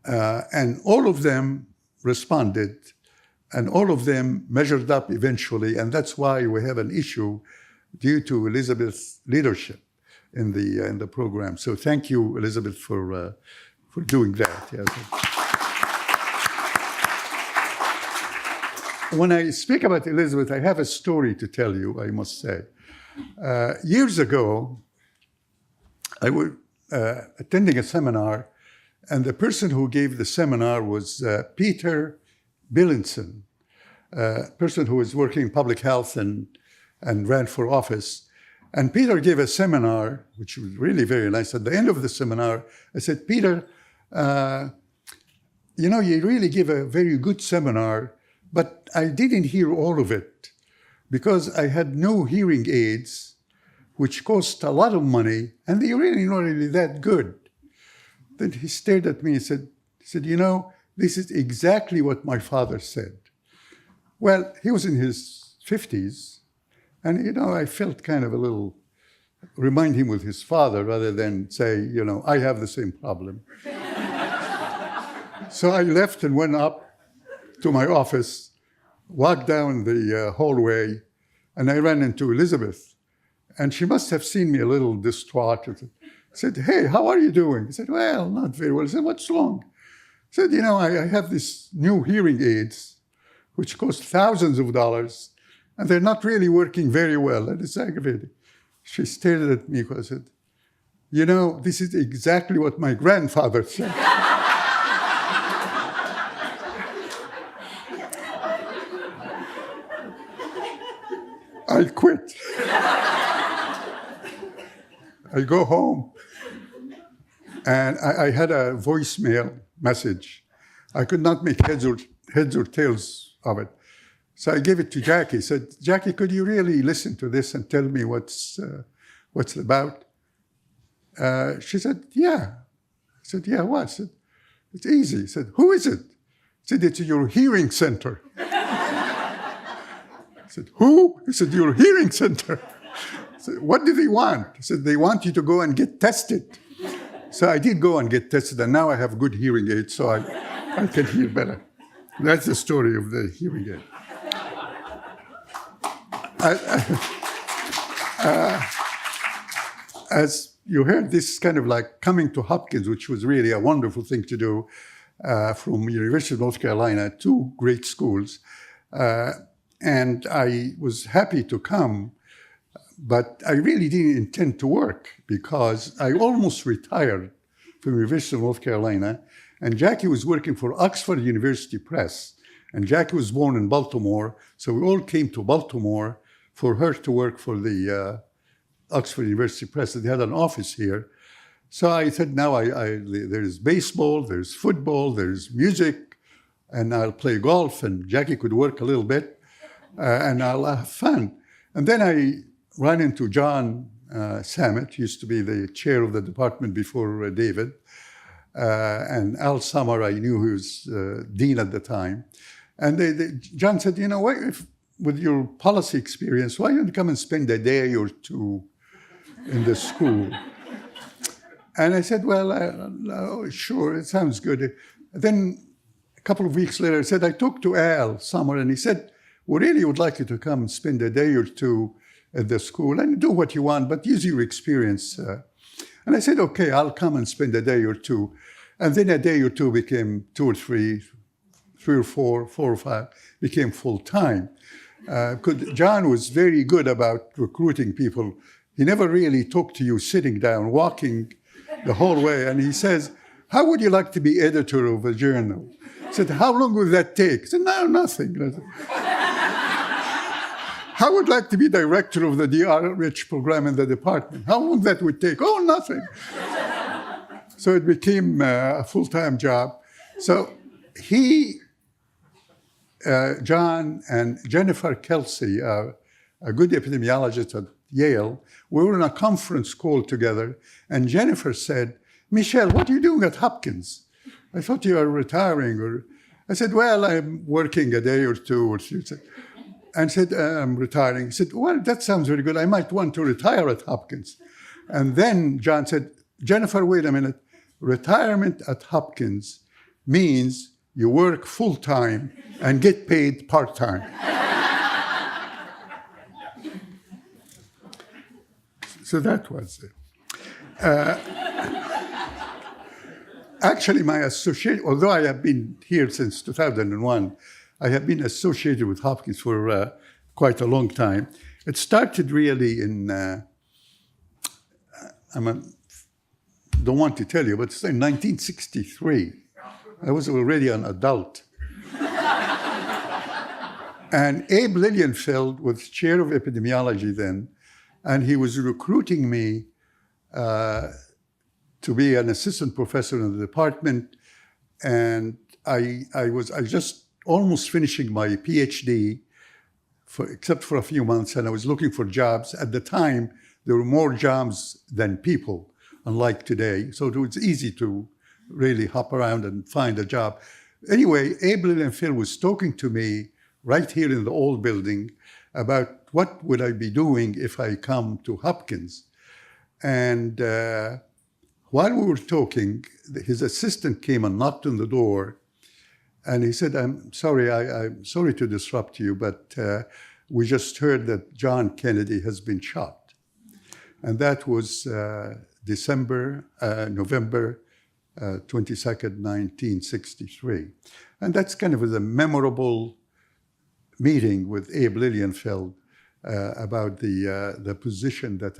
And all of them responded, and all of them measured up eventually. And that's why we have an issue due to Elizabeth's leadership in the program. So thank you, Elizabeth, for doing that. Yeah. When I speak about Elizabeth, I have a story to tell you, I must say. Years ago, I was attending a seminar, and the person who gave the seminar was Peter Billinson, a person who was working in public health and ran for office. And Peter gave a seminar, which was really very nice. At the end of the seminar, I said, Peter, you know, you really give a very good seminar, but I didn't hear all of it because I had no hearing aids, which cost a lot of money, and they really not really that good. Then he stared at me and said, you know, this is exactly what my father said. Well, he was in his 50s, and, you know, I felt kind of a little, remind him with his father rather than say, you know, I have the same problem. So I left and went up to my office, walked down the hallway, and I ran into Elizabeth. And she must have seen me a little distraught. I said, hey, how are you doing? I said, well, not very well. I said, what's wrong? I said, you know, I have these new hearing aids, which cost thousands of dollars, and they're not really working very well, and it's aggravating. She stared at me and said, you know, this is exactly what my grandfather said. I quit. I go home, and I had a voicemail message. I could not make heads or tails of it. So I gave it to Jackie. I said, Jackie, could you really listen to this and tell me what's it about? She said, yeah. I said, yeah, what? I said, it's easy. I said, who is it? I said, it's your hearing center. I said, who? He said, your hearing center. I said, what do they want? He said, they want you to go and get tested. So I did go and get tested, and now I have good hearing aids, so I can hear better. That's the story of the hearing aid. As you heard, this is kind of like coming to Hopkins, which was really a wonderful thing to do, from University of North Carolina, two great schools. And I was happy to come, but I really didn't intend to work because I almost retired from University of North Carolina, and Jackie was working for Oxford University Press, and Jackie was born in Baltimore, so we all came to Baltimore for her to work for the Oxford University Press. They had an office here. So I said, now there's baseball, there's football, there's music, and I'll play golf, and Jackie could work a little bit. And I'll have fun. And then I ran into John Samet, used to be the chair of the department before David, and Al Summer, I knew he was dean at the time. And John said, you know, what, with your policy experience, why don't you come and spend a day or two in the school? And I said, well, sure, it sounds good. Then a couple of weeks later, I said, I talked to Al Summer, and he said, we really would like you to come and spend a day or two at the school and do what you want, but use your experience. And I said, okay, I'll come and spend a day or two. And then a day or two became 2 or 3, 3 or 4, 4 or 5, became full time. Because John was very good about recruiting people. he never really talked to you sitting down, walking the whole way. And he says, how would you like to be editor of a journal? I said, how long would that take? I said, no, nothing. How would like to be director of the DRH program in the department? How long that would take? Oh, nothing. So it became a full-time job. So he, John and Jennifer Kelsey, a good epidemiologist at Yale, we were in a conference call together, and Jennifer said, Michel, what are you doing at Hopkins? I thought you were retiring. Or I said, well, I'm working a day or two. Or she said, and said, I'm retiring. He said, well, that sounds very good. I might want to retire at Hopkins. And then John said, Jennifer, wait a minute. Retirement at Hopkins means you work full-time and get paid part-time. So that was it. Actually, my associate, although I have been here since 2001, I have been associated with Hopkins for quite a long time. It started really in, don't want to tell you, but it's in 1963. I was already an adult. And Abe Lilienfeld was chair of epidemiology then, and he was recruiting me to be an assistant professor in the department. And I was just almost finishing my PhD, except for a few months, and I was looking for jobs. At the time, there were more jobs than people, unlike today. So it was easy to really hop around and find a job. Anyway, Abe Lilienfeld was talking to me right here in the old building about what would I be doing if I come to Hopkins. And while we were talking, his assistant came and knocked on the door, and he said, I'm sorry to disrupt you, but we just heard that John Kennedy has been shot. And that was November 22nd, 1963. And that's kind of a memorable meeting with Abe Lilienfeld about the position that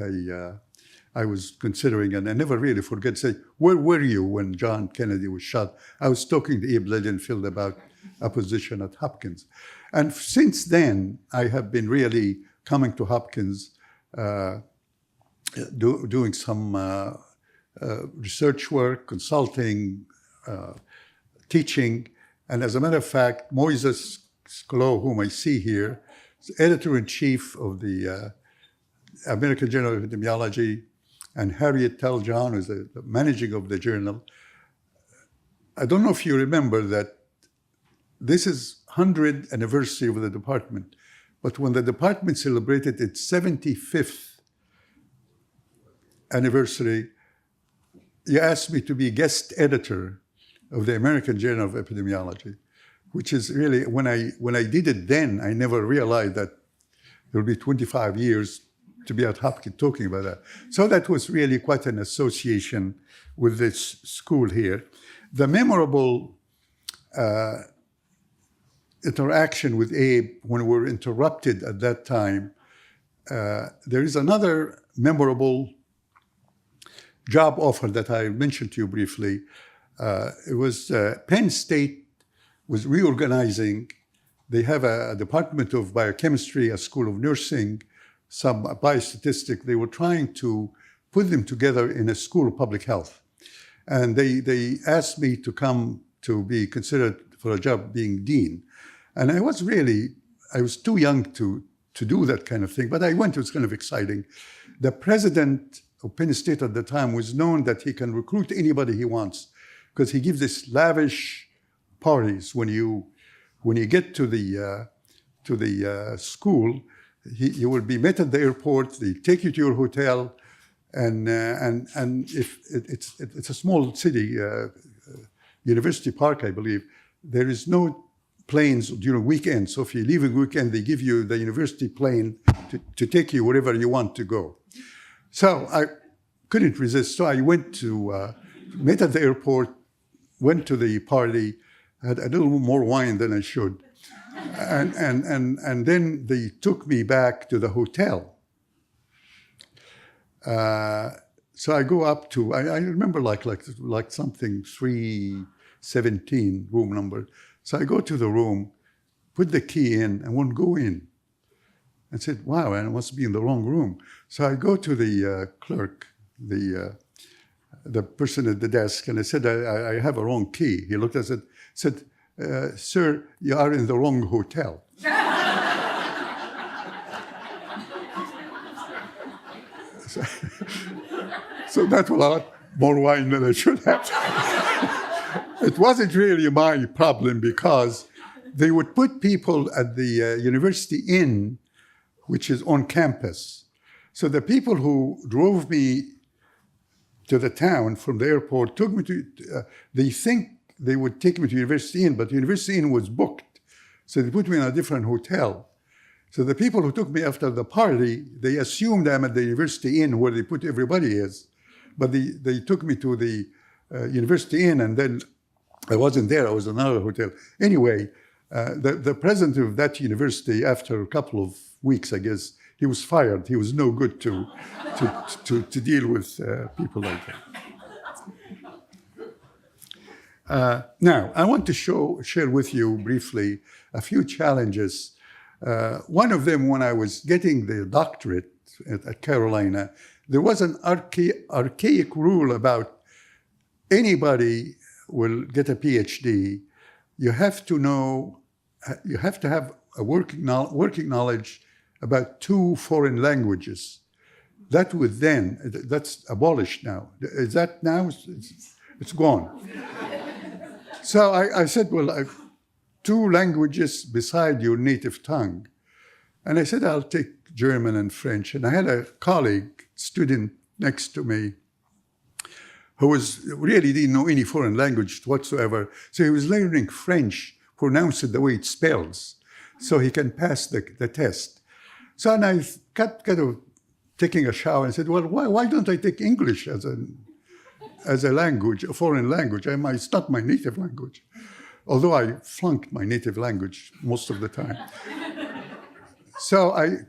I was considering. And I never really forget to say, where were you when John Kennedy was shot? I was talking to Abe Lilienfeld about a position at Hopkins. And since then, I have been really coming to Hopkins, doing some research work, consulting, teaching. And as a matter of fact, Moises Sklo, whom I see here, is editor-in-chief of the American Journal of Epidemiology, and Harriet Tell-John is the managing of the journal. I don't know if you remember that this is 100th anniversary of the department, but when the department celebrated its 75th anniversary, you asked me to be guest editor of the American Journal of Epidemiology, which is really, when I did it then, I never realized that there would be 25 years to be at Hopkins talking about that. So that was really quite an association with this school here. The memorable interaction with Abe when we were interrupted at that time, there is another memorable job offer that I mentioned to you briefly. It was Penn State was reorganizing. They have a department of biochemistry, a school of nursing, some biostatistics. They were trying to put them together in a school of public health. And they asked me to come to be considered for a job being dean. And I was too young to do that kind of thing, but I went. It was kind of exciting. The president of Penn State at the time was known that he can recruit anybody he wants, because he gives this lavish parties when you get to the school. You will be met at the airport. They take you to your hotel, and if it's a small city, University Park, I believe. There is no planes during weekends. So if you leave a weekend, they give you the university plane to take you wherever you want to go. So I couldn't resist. So I went to met at the airport, went to the party, had a little more wine than I should. And then they took me back to the hotel. So I go up to, I remember like something 317 room number. So I go to the room, put the key in, and won't go in. And said, wow, I must be in the wrong room. So I go to the clerk, the person at the desk, and I said, I have a wrong key. He looked at it, said, sir, you are in the wrong hotel. So that was a lot more wine than I should have. It wasn't really my problem because they would put people at the University Inn, which is on campus. So the people who drove me to the town from the airport took me to, they think they would take me to University Inn, but University Inn was booked. So they put me in a different hotel. So the people who took me after the party, they assumed I'm at the University Inn where they put everybody is. But they took me to the University Inn, and then I wasn't there, I was in another hotel. Anyway, the president of that university, after a couple of weeks, I guess, he was fired. He was no good to deal with people like that. Now, I want to share with you briefly a few challenges. One of them, when I was getting the doctorate at Carolina, there was an archaic rule about anybody will get a PhD. You have to have a working knowledge about 2 foreign languages. That's abolished now. Is that now? It's gone. So I said, well, 2 languages beside your native tongue. And I said, I'll take German and French. And I had a student next to me who really didn't know any foreign language whatsoever. So he was learning French, pronounce it the way it spells, so he can pass the test. So and I got kind of taking a shower and said, well, why don't I take English as a language, a foreign language? It's not my native language, although I flunked my native language most of the time. So I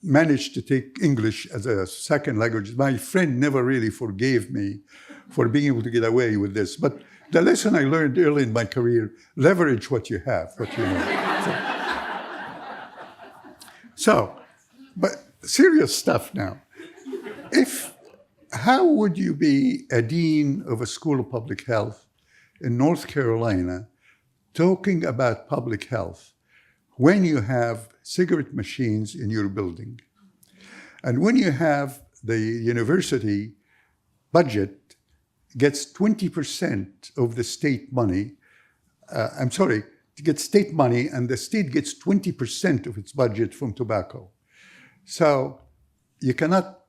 managed to take English as a second language. My friend never really forgave me for being able to get away with this. But the lesson I learned early in my career, leverage what you have, what you know. But serious stuff now. How would you be a dean of a school of public health in North Carolina talking about public health when you have cigarette machines in your building? And when you have the university budget gets 20% of the state money, gets state money, and the state gets 20% of its budget from tobacco. So you cannot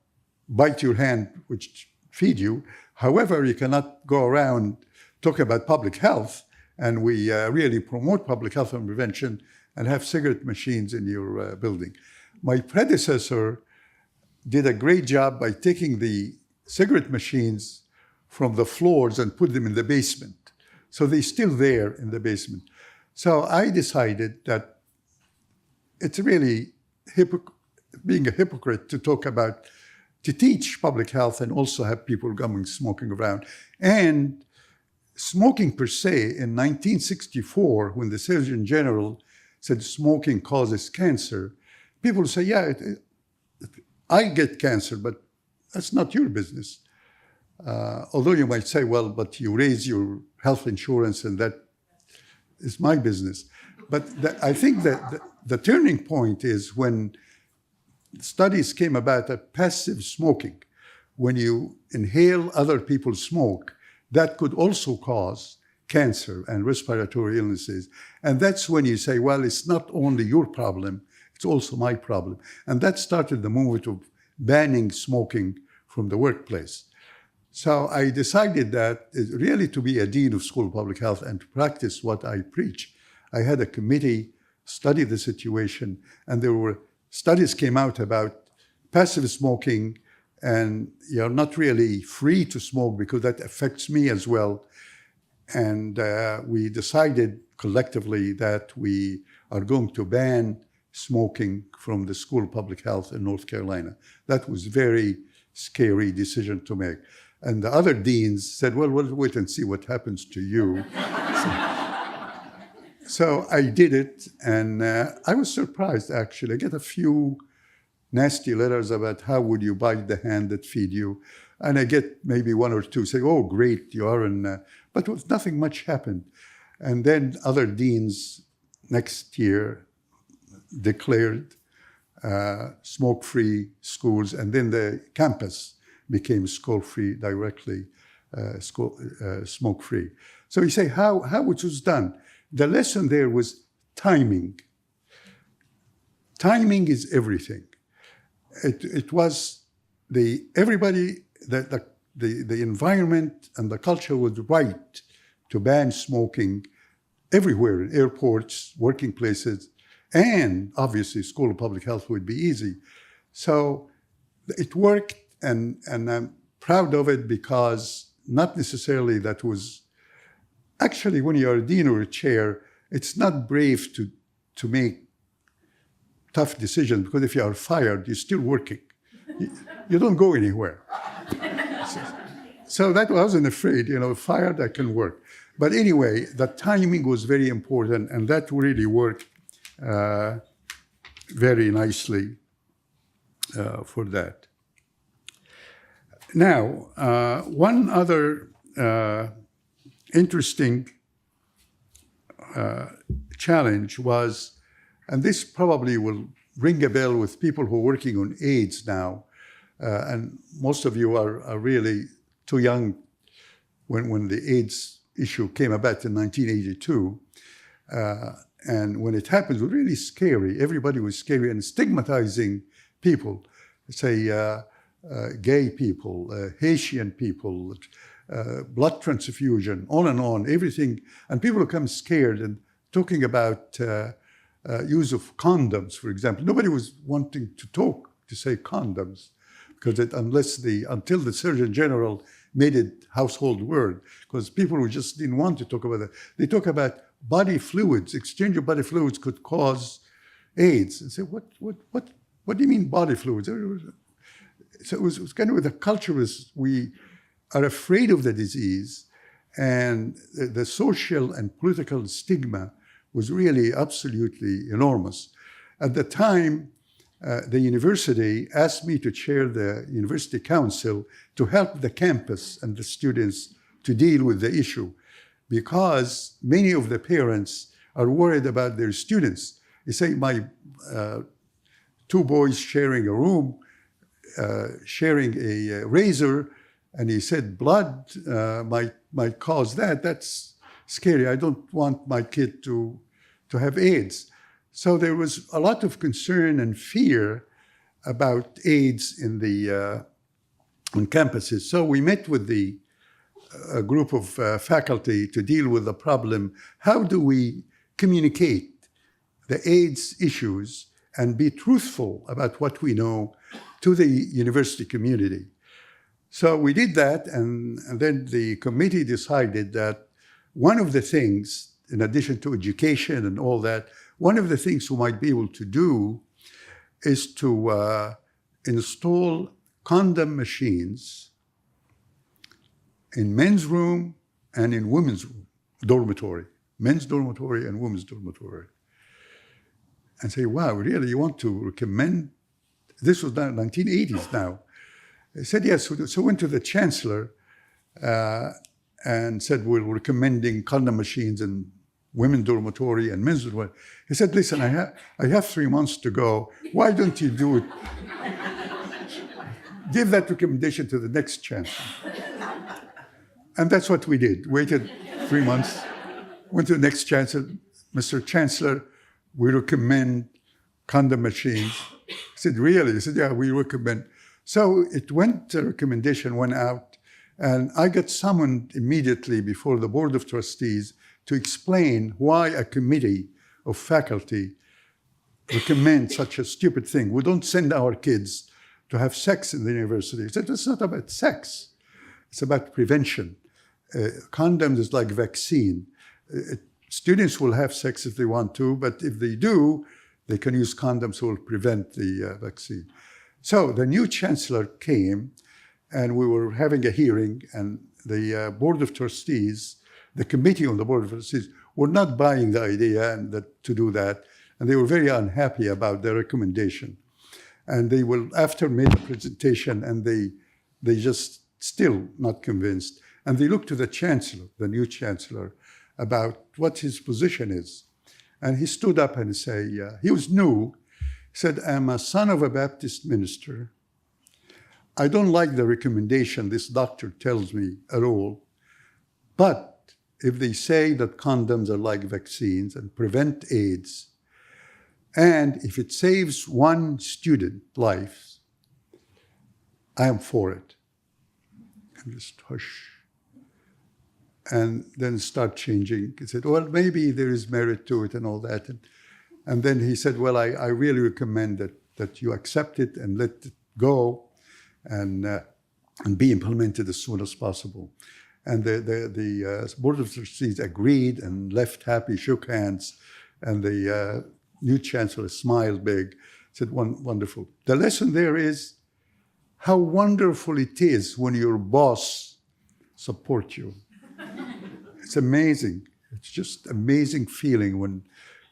bite your hand, which feed you. However, you cannot go around talking about public health, and we really promote public health and prevention and have cigarette machines in your building. My predecessor did a great job by taking the cigarette machines from the floors and put them in the basement. So they're still there in the basement. So I decided that it's really being a hypocrite to teach public health and also have people going smoking around. And smoking per se, in 1964, when the Surgeon General said smoking causes cancer, people say, yeah, I get cancer, but that's not your business. Although you might say, well, but you raise your health insurance and that is my business. But I think that the turning point is when studies came about that passive smoking, when you inhale other people's smoke, that could also cause cancer and respiratory illnesses. And that's when you say, well, it's not only your problem, it's also my problem. And that started the movement of banning smoking from the workplace. So I decided that really to be a dean of School of Public Health and to practice what I preach. I had a committee study the situation, and there were studies came out about passive smoking, and you're not really free to smoke because that affects me as well. And we decided collectively that we are going to ban smoking from the School of Public Health in North Carolina. That was very scary decision to make. And the other deans said, well, we'll wait and see what happens to you. So I did it, and I was surprised, actually. I get a few nasty letters about how would you bite the hand that feed you. And I get maybe one or two say, oh, great, you are in... But nothing much happened. And then other deans next year declared smoke-free schools, and then the campus became school-free directly, smoke-free. So you say, how it was done? The lesson there was timing. Timing is everything. It was the environment and the culture was right to ban smoking everywhere, in airports, working places, and obviously school of public health would be easy. So it worked, and I'm proud of it, because not necessarily that was, actually when you're a dean or a chair, it's not brave to make tough decisions, because if you are fired, you're still working. You don't go anywhere. So that I wasn't afraid, fired, I can work. But anyway, the timing was very important, and that really worked very nicely for that. Now, one other interesting challenge was, and this probably will ring a bell with people who are working on AIDS now, and most of you are really too young when the AIDS issue came about in 1982. And when it happened, it was really scary. Everybody was scary and stigmatizing people, say gay people, Haitian people, blood transfusion, on, everything. And people become scared and talking about use of condoms, for example. Nobody was wanting to say condoms, because until the Surgeon General made it household word, because people who just didn't want to talk about that. They talk about body fluids, exchange of body fluids could cause AIDS. And say, what do you mean body fluids? So it was kind of the culture was, we are afraid of the disease, and the social and political stigma was really absolutely enormous. At the time, the university asked me to chair the university council to help the campus and the students to deal with the issue, because many of the parents are worried about their students. They say, my two boys sharing a room, sharing a razor, and he said blood might cause that. That's scary. I don't want my kid to have AIDS. So there was a lot of concern and fear about AIDS on campuses. So we met with a group of faculty to deal with the problem. How do we communicate the AIDS issues and be truthful about what we know to the university community? So we did that, and then the committee decided that one of the things, in addition to education and all that, one of the things we might be able to do is to install condom machines in men's room and in women's room, dormitory, men's dormitory and women's dormitory. And say, wow, really, you want to recommend? This was now 1980s now. I said, yes. So went to the chancellor and said, we're recommending condom machines in women's dormitory and men's dormitory. He said, listen, I have 3 months to go. Why don't you do it? Give that recommendation to the next chancellor. And that's what we did. Waited 3 months, went to the next chancellor. Mr. Chancellor, we recommend condom machines. He said, really? He said, yeah, we recommend. So the recommendation went out, and I got summoned immediately before the Board of Trustees to explain why a committee of faculty recommend such a stupid thing. We don't send our kids to have sex in the university. I said, it's not about sex. It's about prevention. Condoms is like vaccine. Students will have sex if they want to, but if they do, they can use condoms who will prevent the vaccine. So the new chancellor came, and we were having a hearing, and the Board of Trustees, the committee on the Board of Trustees, were not buying the idea and to do that, and they were very unhappy about the recommendation. And they will, after made a presentation, and they just still not convinced. And they looked to the chancellor, the new chancellor, about what his position is. And he stood up and said, he was new, he said, I'm a son of a Baptist minister. I don't like the recommendation this doctor tells me at all. But if they say that condoms are like vaccines and prevent AIDS, and if it saves one student life, I am for it. And just hush. And then start changing. He said, well, maybe there is merit to it and all that. And then he said, well, I really recommend that you accept it and let it go and be implemented as soon as possible. And the Board of Trustees agreed and left happy, shook hands, and the new chancellor smiled big, said, wonderful. The lesson there is how wonderful it is when your boss supports you. It's amazing. It's just amazing feeling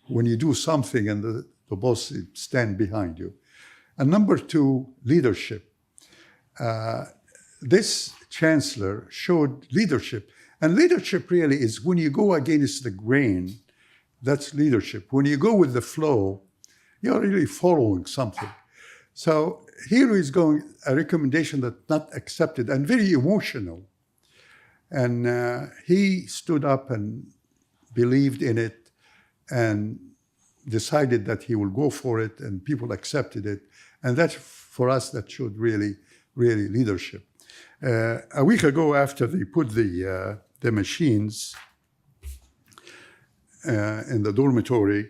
when you do something and the boss stand behind you. And number two, leadership. This chancellor showed leadership. And leadership really is when you go against the grain, that's leadership. When you go with the flow, you're really following something. So here is going a recommendation that's not accepted and very emotional. And he stood up and believed in it and decided that he will go for it, and people accepted it. And that, for us, that showed really, really leadership. A week ago, after they put the machines in the dormitory,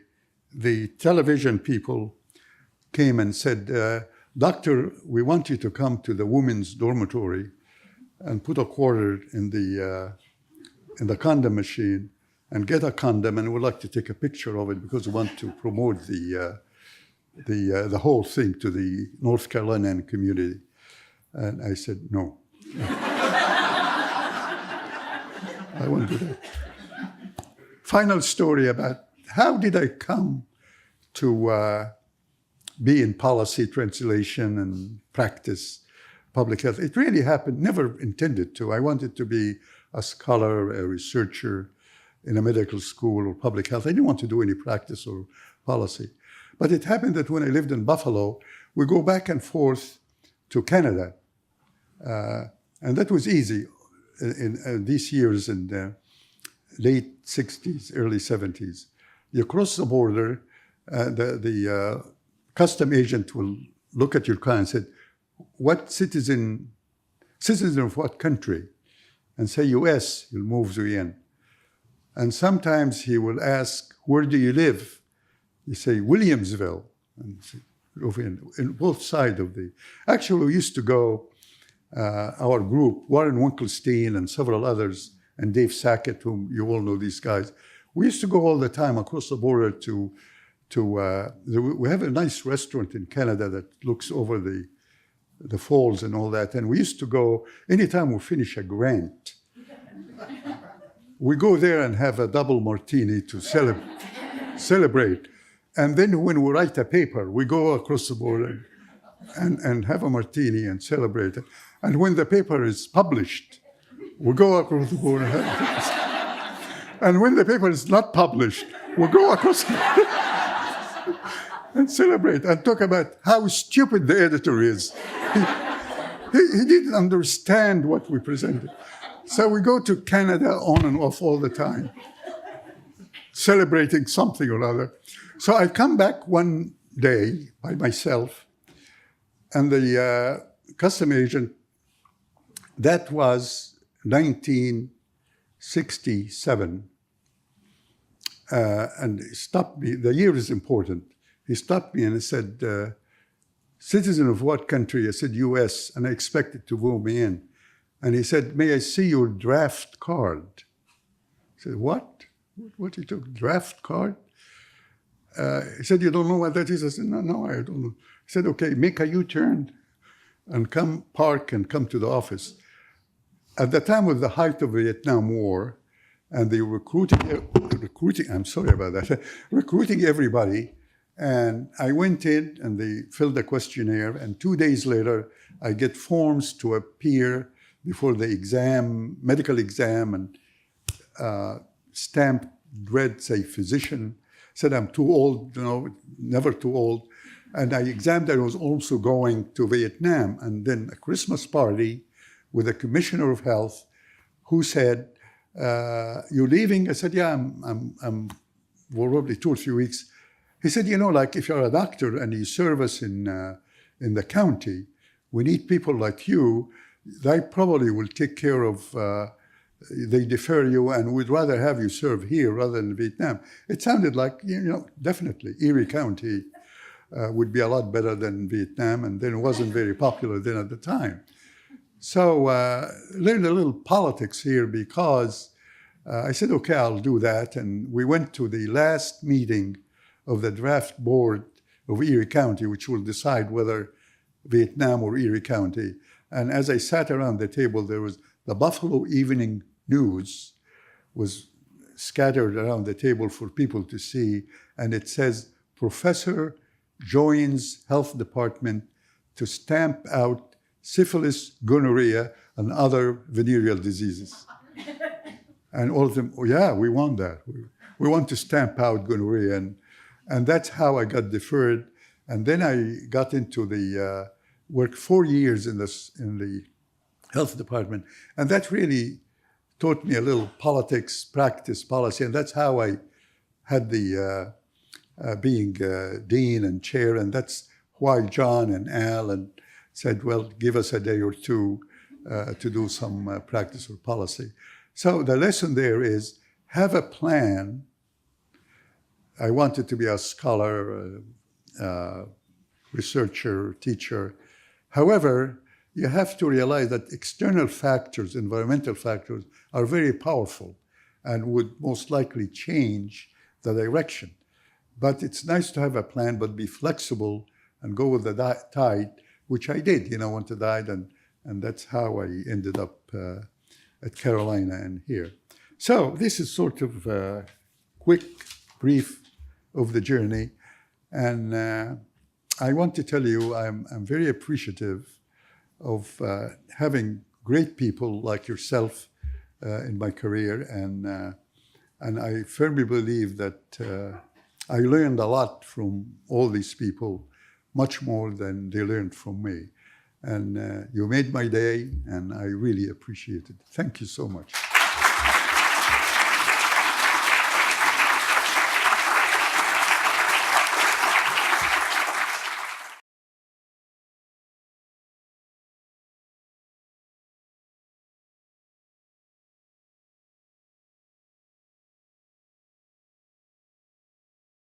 the television people came and said, Doctor, we want you to come to the women's dormitory and put a quarter in the condom machine and get a condom, and we'd like to take a picture of it because we want to promote the whole thing to the North Carolinian community. And I said, no. I won't do that. Final story about how did I come to be in policy translation and practice public health. It really happened, never intended to. I wanted to be a scholar, a researcher in a medical school or public health. I didn't want to do any practice or policy. But it happened that when I lived in Buffalo, we go back and forth to Canada. And that was easy in these years in the late 60s, early 70s. You cross the border, the custom agent will look at your car and say, what citizen of what country? And say US, he'll move you in. And sometimes he will ask, where do you live? You say, Williamsville. And in both sides of the... Actually, we used to go, our group, Warren Winkelstein and several others, and Dave Sackett, whom you all know these guys, we used to go all the time across the border to we have a nice restaurant in Canada that looks over the falls and all that. And we used to go, anytime we finish a grant, we go there and have a double martini to celebrate. And then when we write a paper, we go across the border and have a martini and celebrate it. And when the paper is published, we go across the border. And when the paper is not published, we go across the border and celebrate and talk about how stupid the editor is. He didn't understand what we presented. So we go to Canada on and off all the time, celebrating something or other. So I come back one day by myself, and the custom agent, that was 1967, and he stopped me. The year is important. He stopped me and he said, citizen of what country? I said, US, and I expected to move me in. And he said, may I see your draft card? I said, what? What you took, draft card? He said, you don't know what that is? I said, no, I don't know. He said, okay, make a U-turn and come park and come to the office. At the time of the height of the Vietnam War, and they were recruiting, I'm sorry about that, recruiting everybody. And I went in and they filled a questionnaire, and 2 days later, I get forms to appear before the exam, medical exam, and stamped red, say, physician. Said I'm too old, never too old. And I examined that I was also going to Vietnam. And then a Christmas party with the Commissioner of Health, who said, "You're leaving?" I said, "Yeah, I'm probably 2 or 3 weeks." He said, like if you're a doctor and you serve us in the county, we need people like you. They probably will take care of, they defer you, and we'd rather have you serve here rather than Vietnam. It sounded like, definitely Erie County would be a lot better than Vietnam, and then it wasn't very popular then at the time. So learned a little politics here because I said, okay, I'll do that. And we went to the last meeting of the draft board of Erie County, which will decide whether Vietnam or Erie County. And as I sat around the table, there was the Buffalo Evening News was scattered around the table for people to see. And it says, "Professor joins health department to stamp out syphilis, gonorrhea, and other venereal diseases." And all of them, "Oh yeah, we want that. We want to stamp out gonorrhea." And that's how I got deferred. And then I got into the, worked 4 years in the health department. And that really taught me a little politics, practice, policy. And that's how I had the being dean and chair. And that's why John and Al and said, well, give us a day or two to do some practice or policy. So the lesson there is have a plan. I wanted to be a scholar, researcher, teacher. However, you have to realize that external factors, environmental factors, are very powerful and would most likely change the direction. But it's nice to have a plan, but be flexible and go with the tide, which I did, went to tide, and that's how I ended up at Carolina and here. So this is sort of a quick, brief of the journey. And I want to tell you, I'm very appreciative of having great people like yourself in my career. And I firmly believe that I learned a lot from all these people, much more than they learned from me. And you made my day, and I really appreciate it. Thank you so much.